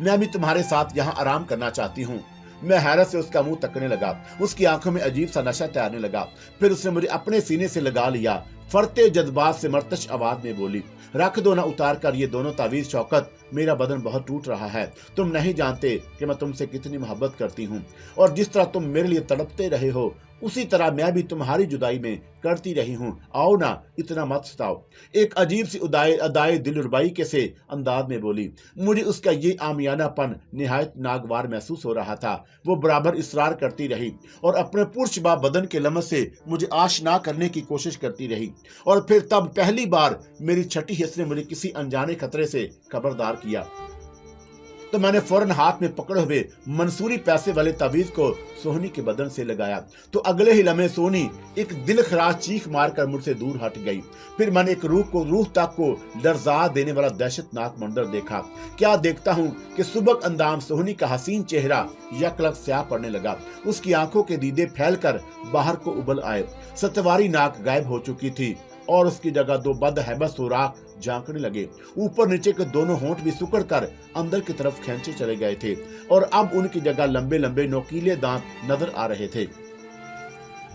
मैं भी तुम्हारे साथ यहाँ आराम करना चाहती हूँ। मैं हैरत से उसका मुंह तकने लगा, उसकी आंखों में अजीब सा नशा तैरने लगा। फिर उसने मुझे अपने सीने से लगा लिया, फरते जज्बात से मरतश आवाज में बोली, रख दो ना उतार कर ये दोनों तावीज शौकत, मेरा बदन बहुत टूट रहा है। तुम नहीं जानते कि मैं तुमसे कितनी मोहब्बत करती हूँ और जिस तरह तुम मेरे लिए तड़पते रहे हो उसी तरह मैं भी तुम्हारी जुदाई में करती रही हूँ। आओ ना, इतना मत सताओ। एक अजीब सी अदाए दिलरुबाई के से अंदाज में बोली। मुझे उसका ये आमियानापन निहायत नागवार महसूस हो रहा था। वो बराबर इसरार करती रही और अपने पुरशबा बदन के लमस से मुझे आशना करने की कोशिश करती रही और फिर तब पहली बार मेरी छठी हिस्स ने मुझे किसी अनजाने खतरे से खबरदार किया तो मैंने फौरन हाथ में पकड़े हुए मंसूरी पैसे वाले तावीज को सोहनी के बदन से लगाया तो अगले ही लम्हे सोहनी एक दिल खराज चीख मारकर मुझसे दूर हट गई। फिर मैंने एक रूह तक को लर्जा देने वाला दहशतनाक मंजर देखा। क्या देखता हूँ कि सुबह अंदाम सोहनी का हसीन चेहरा यकलक स्याह पड़ने लगा। उसकी आंखों के दीदे फैलकर बाहर को उबल आए। सतवारी नाक गायब हो चुकी थी और उसकी जगह दो बदहैबत सुराख झांकने लगे। ऊपर नीचे के दोनों होंठ भी सुकड़ कर अंदर की तरफ खींचे चले गए थे और अब उनकी जगह लंबे लंबे नोकीले दांत नजर आ रहे थे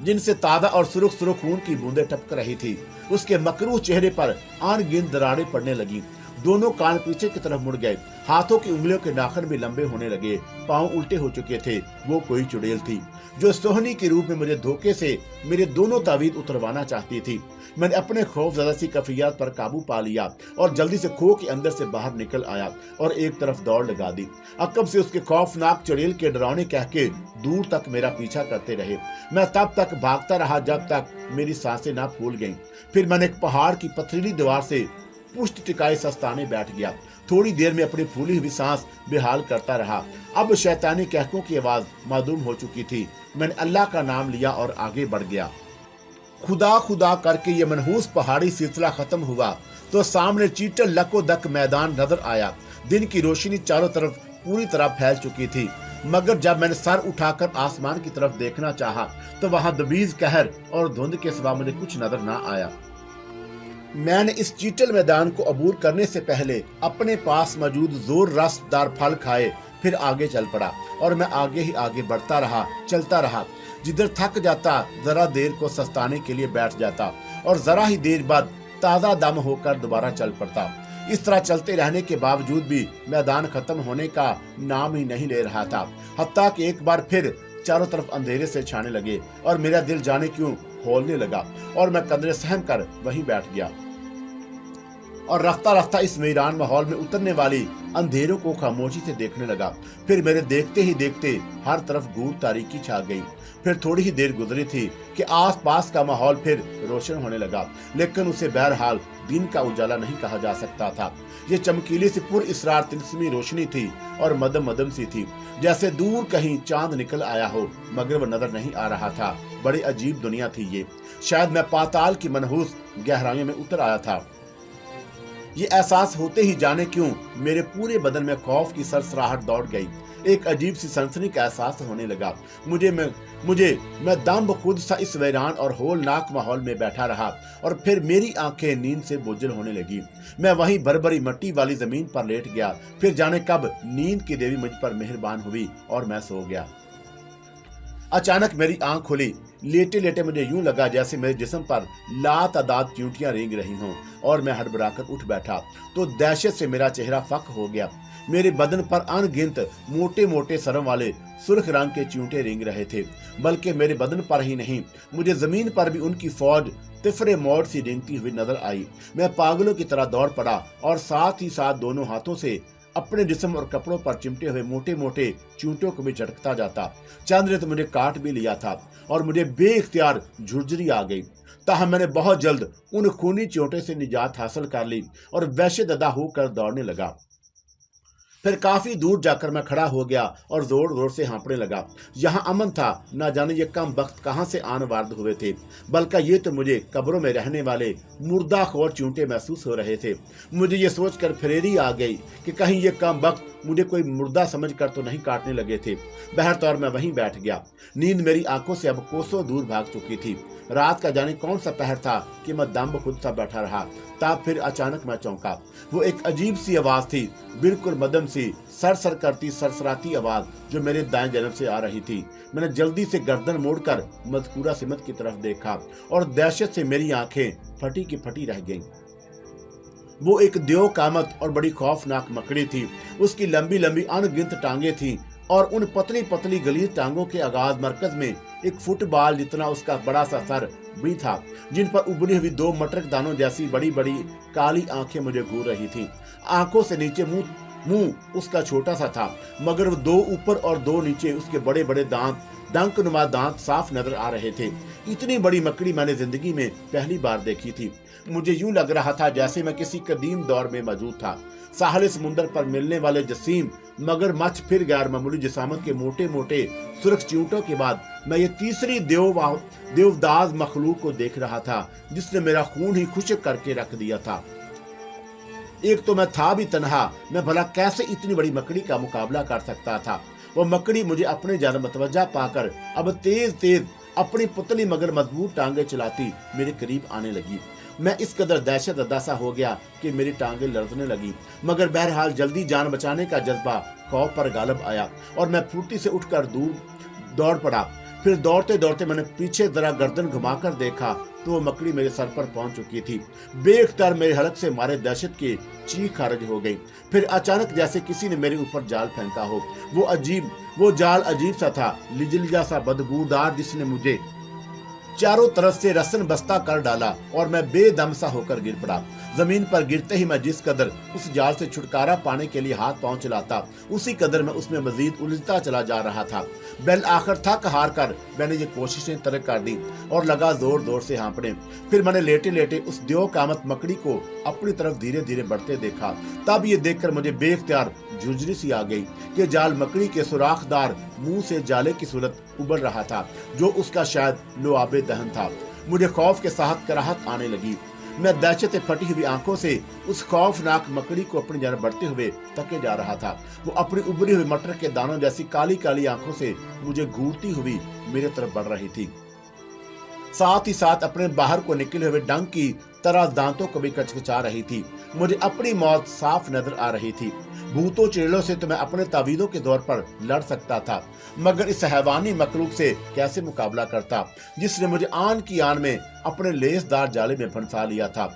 जिनसे ताजा और सुर्ख सुर्ख खून की बूंदें टपक रही थी। उसके मकरूह चेहरे पर अनगिनत दरारें पड़ने लगी। दोनों कान पीछे की तरफ मुड़ गए। हाथों की उंगलियों के नाखून भी लंबे होने लगे। पांव उल्टे हो चुके थे। वो कोई चुड़ैल थी जो सोहनी के रूप में मुझे धोखे से मेरे दोनों तावीज उतरवाना चाहती थी। मैंने अपने खौफजदा सी कफियात पर काबू पा लिया और जल्दी से खो के अंदर से बाहर निकल आया और एक तरफ दौड़ लगा दी। अकब से उसके खौफनाक चुड़ैल के डरावने कह के दूर तक मेरा पीछा करते रहे। मैं तब तक भागता रहा जब तक मेरी सांसें ना फूल गईं। फिर मैंने एक पहाड़ की पथरीली दीवार से पुष्ट टिकाए सस्ताने बैठ गया। थोड़ी देर में अपनी फूली हुई सांस बेहाल करता रहा। अब शैतानी कहकों की आवाज मालूम हो चुकी थी। मैंने अल्लाह का नाम लिया और आगे बढ़ गया। खुदा खुदा करके ये मनहूस पहाड़ी सिलसिला खत्म हुआ तो सामने चीटल लको दक मैदान नजर आया। दिन की रोशनी चारों तरफ पूरी तरह फैल चुकी थी, मगर जब मैंने सर उठाकर आसमान की तरफ देखना चाहा तो वहां दबीज कहर और धुंध के सिवा मुझे कुछ नजर ना आया। میں نے اس چیٹل میدان کو عبور کرنے سے پہلے اپنے پاس موجود زور رسدار پھل کھائے، پھر آگے چل پڑا اور میں آگے ہی آگے بڑھتا رہا، چلتا رہا۔ جدھر تھک جاتا ذرا دیر کو سستانے کے لیے بیٹھ جاتا اور ذرا ہی دیر بعد تازہ دم ہو کر دوبارہ چل پڑتا۔ اس طرح چلتے رہنے کے باوجود بھی میدان ختم ہونے کا نام ہی نہیں لے رہا تھا، حتیٰ کہ ایک بار پھر چاروں طرف اندھیرے سے چھانے لگے اور میرا دل جانے کیوں ہولنے لگا اور میں قدرے سہم کر وہیں بیٹھ گیا اور رفتہ رفتہ اس ویران ماحول میں اترنے والی اندھیروں کو خاموشی سے دیکھنے لگا۔ پھر میرے دیکھتے ہی دیکھتے ہر طرف گور تاریکی چھا گئی۔ پھر تھوڑی ہی دیر گزری تھی کہ آس پاس کا ماحول پھر روشن ہونے لگا، لیکن اسے بہرحال دن کا اجالا نہیں کہا جا سکتا تھا۔ یہ چمکیلی سی پر اسرار تلسمی روشنی تھی اور مدم مدم سی تھی، جیسے دور کہیں چاند نکل آیا ہو مگر وہ نظر نہیں آ رہا تھا۔ بڑی عجیب دنیا تھی یہ، شاید میں پاتال کی منحوس گہرائیوں میں اتر آیا تھا۔ یہ احساس ہوتے ہی جانے کیوں میرے پورے بدن میں خوف کی سرسراہٹ دوڑ گئی۔ ایک عجیب سی سنسنی کا احساس ہونے لگا میں دم بخود سا اس ویران اور ہولناک ماحول میں بیٹھا رہا اور پھر میری آنکھیں نیند سے بوجھل ہونے لگی۔ میں وہیں بربری مٹی والی زمین پر لیٹ گیا۔ پھر جانے کب نیند کی دیوی مجھ پر مہربان ہوئی اور میں سو گیا۔ اچانک میری آنکھ کھلی۔ لیٹے لیٹے مجھے یوں لگا جیسے میرے جسم پر لاتعداد چیونٹیاں رینگ رہی ہوں اور میں ہڑبڑا کر اٹھ بیٹھا تو دہشت سے میرا چہرہ فک ہو گیا۔ میرے بدن پر ان گنت موٹے موٹے سروں والے سرخ رنگ کے چیونٹے رینگ رہے تھے، بلکہ میرے بدن پر ہی نہیں، مجھے زمین پر بھی ان کی فوج تفرے موڑ سی رینگتی ہوئی نظر آئی۔ میں پاگلوں کی طرح دوڑ پڑا اور ساتھ ہی ساتھ دونوں ہاتھوں سے اپنے جسم اور کپڑوں پر چمٹے ہوئے موٹے موٹے چیونٹوں کو بھی جھٹکتا جاتا۔ چند نے تو مجھے کاٹ بھی لیا تھا اور مجھے بے اختیار جھرجھری آ گئی، تاہم میں نے بہت جلد ان خونی چیونٹے سے نجات حاصل کر لی اور وحشت زدہ ہو کر دوڑنے لگا۔ پھر کافی دور جا کر میں کھڑا ہو گیا اور زور زور سے ہانپنے لگا۔ یہاں امن تھا، نہ جانے یہ کم بخت کہاں سے آن وارد ہوئے تھے، بلکہ یہ تو مجھے قبروں میں رہنے والے مردہ خور چیونٹے محسوس ہو رہے تھے۔ مجھے یہ سوچ کر پھریری آ گئی کہ کہیں یہ کم بخت مجھے کوئی مردہ سمجھ کر تو نہیں کاٹنے لگے تھے۔ بہرطور میں وہیں بیٹھ گیا۔ نیند میری آنکھوں سے اب کوسوں دور بھاگ چکی تھی۔ رات کا جانے کون سا پہر تھا کہ میں دم بخود سا بیٹھا رہا۔ تب پھر اچانک میں چونکا۔ وہ ایک عجیب سی آواز تھی، بالکل مدم سی سر کرتی سرسراتی آواز جو میرے دائیں جانب سے آ رہی تھی۔ میں نے جلدی سے گردن موڑ کر مذکورہ سمت کی طرف دیکھا اور دہشت سے میری آنکھیں پھٹی کی پھٹی رہ گئیں۔ وہ ایک دیو قامت اور بڑی خوفناک مکڑی تھی۔ اس کی لمبی لمبی ان گنت ٹانگیں تھیں اور ان پتلی پتلی گلیز ٹانگوں کے آغاز مرکز میں ایک فٹ بال جتنا اس کا بڑا سا سر بھی تھا، جن پر ابری ہوئی دو مٹرک دانوں جیسی بڑی بڑی کالی آنکھیں مجھے گھور رہی تھیں۔ آنکھوں سے نیچے منہ اس کا چھوٹا سا تھا، مگر وہ دو اوپر اور دو نیچے اس کے بڑے بڑے دانت، ڈنک نما دانت صاف نظر آ رہے تھے۔ اتنی بڑی مکڑی میں نے زندگی میں پہلی بار دیکھی تھی۔ مجھے یوں لگ رہا تھا جیسے میں کسی قدیم دور میں موجود تھا۔ ساحل سمندر پر ملنے والے جسیم مگر مچھ پھر غیر معمولی جسامت کے موٹے موٹے سرخ چیونٹوں کے بعد میں یہ تیسری دیوداز مخلوق کو دیکھ رہا تھا جس نے میرا خون ہی خشک کر کے رکھ دیا تھا۔ ایک تو میں تھا بھی تنہا، میں بھلا کیسے اتنی بڑی مکڑی کا مقابلہ کر سکتا تھا۔ وہ مکڑی مجھے اپنے جانب متوجہ پا کر اب تیز تیز اپنی پتلی مگر مضبوط ٹانگیں چلاتی میرے قریب آنے لگی۔ میں اس قدر دہشت زدہ سا ہو گیا کہ میری ٹانگیں لرزنے لگی، مگر بہرحال جلدی جان بچانے کا جذبہ خوف پر غالب آیا اور میں پھرتی سے اٹھ کر دوڑ پڑا۔ پھر دوڑتے دوڑتے میں نے پیچھے ذرا گردن گھما کر دیکھا تو وہ مکڑی میرے سر پر پہنچ چکی تھی۔ بے اختیار میرے حلق سے مارے دہشت کی چیخ خارج ہو گئی۔ پھر اچانک جیسے کسی نے میرے اوپر جال پھینکا ہو۔ وہ جال عجیب سا تھا، لجلجا سا بدبودار، جس نے مجھے چاروں طرف سے رسن بستہ کر ڈالا اور میں بے دم سا ہو کر گر پڑا۔ زمین پر گرتے ہی میں جس قدر اس جال سے چھٹکارا پانے کے لیے ہاتھ پاؤں چلاتا، اسی قدر میں اس میں مزید الجھتا چلا جا رہا تھا۔ بالآخر تھک ہار کر میں نے یہ کوششیں ترک کر دی اور لگا زور زور سے ہانپنے۔ پھر میں نے لیٹے لیٹے اس دیو قامت مکڑی کو اپنی طرف دھیرے دھیرے بڑھتے دیکھا۔ تب یہ دیکھ کر مجھے بے اختیار جھرجھری سی آ گئی کہ جال مکڑی کے سوراخ دار منہ سے جالے کی صورت ابل رہا تھا جو اس کا شاید لعاب دہن تھا۔ مجھے خوف کے ساتھ کراہت آنے لگی۔ میں دہشت سے پھٹی ہوئی آنکھوں سے اس خوفناک مکڑی کو اپنی جانب بڑھتے ہوئے تکے جا رہا تھا۔ وہ اپنی ابری ہوئی مٹر کے دانوں جیسی کالی کالی آنکھوں سے مجھے گھورتی ہوئی میرے طرف بڑھ رہی تھی، ساتھ ہی ساتھ اپنے باہر کو نکلے ہوئے ڈنک کی तरह दांतों को भी कचकचा रही थी। मुझे अपनी मौत साफ नजर आ रही थी। भूतों चुड़ैलों से तो मैं अपने तावीज़ों के दौर पर लड़ सकता था, मगर इस हैवानी मखलूक से कैसे मुकाबला करता जिसने मुझे आन की आन में अपने लेसदार जाले में फंसा लिया था।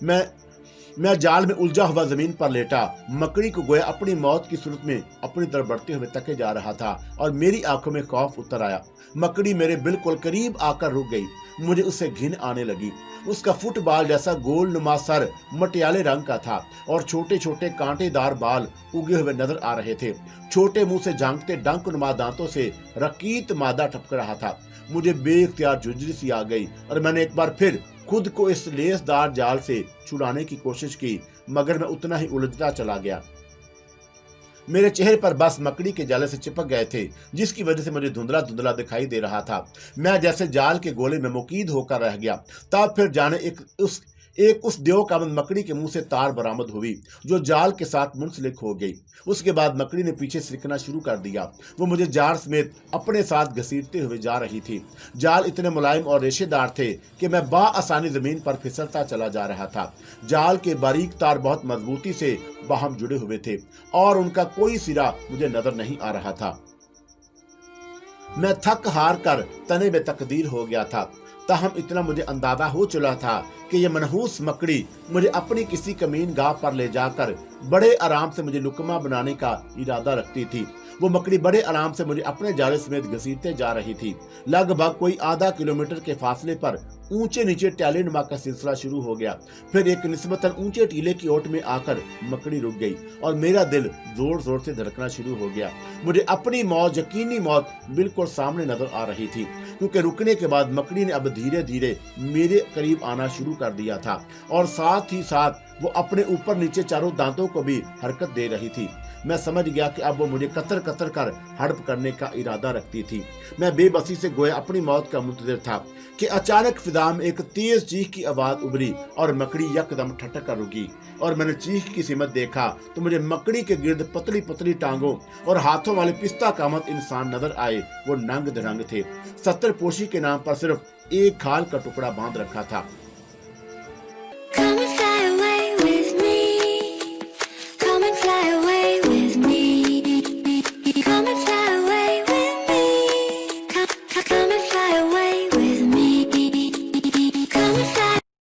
मैं जाल में उलझा हुआ जमीन पर लेटा मकड़ी को गोया अपनी मौत की सूरत में अपनी तरफ बढ़ते हुए तके जा रहा था और मेरी आंखों में खौफ उतर आया। मकड़ी मेरे बिल्कुल करीब आकर रुक गई। मुझे उससे घिन आने लगी। उसका फुटबॉल जैसा गोल नुमा सर मटियाले रंग का था और छोटे छोटे कांटेदार बाल उगे हुए नजर आ रहे थे। छोटे मुंह से झांकते डंक नुमा दांतों से रकीत मादा टपक रहा था। मुझे बेइख्तियार झुंझली सी आ गई और मैंने एक बार फिर खुद को इस लेसदार जाल से छुड़ाने की कोशिश की, मगर मैं उतना ही उलझता चला गया। मेरे चेहरे पर बस मकड़ी के जाले से चिपक गए थे, जिसकी वजह से मुझे धुंधला धुंधला दिखाई दे रहा था। मैं जैसे जाल के गोले में मुकीद होकर रह गया। तब फिर जाने एक उस देव कामन मकड़ी के मुंह से तार बरामद हुई जो जाल के साथ मुंसलिक हो गई। उसके बाद मकड़ी ने पीछे सरकना शुरू कर दिया। वो मुझे जाल समेत अपने साथ घसीटते हुए जा रही थी। जाल इतने मुलायम और रेशेदार थे कि मैं बाआसानी जमीन पर फिसलता चला जा रहा था। जाल के बारीक तार बहुत मजबूती से बाहम जुड़े हुए थे और उनका कोई सिरा मुझे नजर नहीं आ रहा था। मैं थक हार कर तने में तकदीर हो गया था। ताहम इतना मुझे अंदाजा हो चला था कि यह मनहूस मकड़ी मुझे अपनी किसी कमीन गाह पर ले जाकर बड़े आराम से मुझे लुकमा बनाने का इरादा रखती थी। वो मकड़ी बड़े आराम से मुझे अपने जाले समेत घसीटते जा रही थी। लगभग कोई आधा किलोमीटर के फासले पर ऊंचे नीचे टैलेनुमा का सिलसिला शुरू हो गया। फिर एक निस्बतन ऊंचे टीले की ओट में आकर मकड़ी रुक गई और मेरा दिल जोर जोर से धड़कना शुरू हो गया। मुझे अपनी मौत, यकीनी मौत बिल्कुल सामने नजर आ रही थी, क्योंकि रुकने के बाद मकड़ी ने अब धीरे धीरे मेरे करीब आना शुरू कर दिया था और साथ ही साथ वो अपने ऊपर नीचे चारों दांतों को भी हरकत दे रही थी। मैं समझ गया कि अब वो मुझे कतर कतर कर हड़प करने का इरादा रखती थी। मैं बेबसी से गोया अपनी मौत का मुंतज़िर था कि अचानक फिजा में एक तेज चीख की आवाज उभरी और मकड़ी यकदम ठटक कर रुकी और मैंने चीख की सिमत देखा तो मुझे मकड़ी के गिर्द पतली पतली टांगों और हाथों वाले पिस्ता कामत इंसान नजर आए। वो नंग धड़ंग थे। 70 पोशी के नाम पर सिर्फ एक खाल का टुकड़ा बांध रखा था।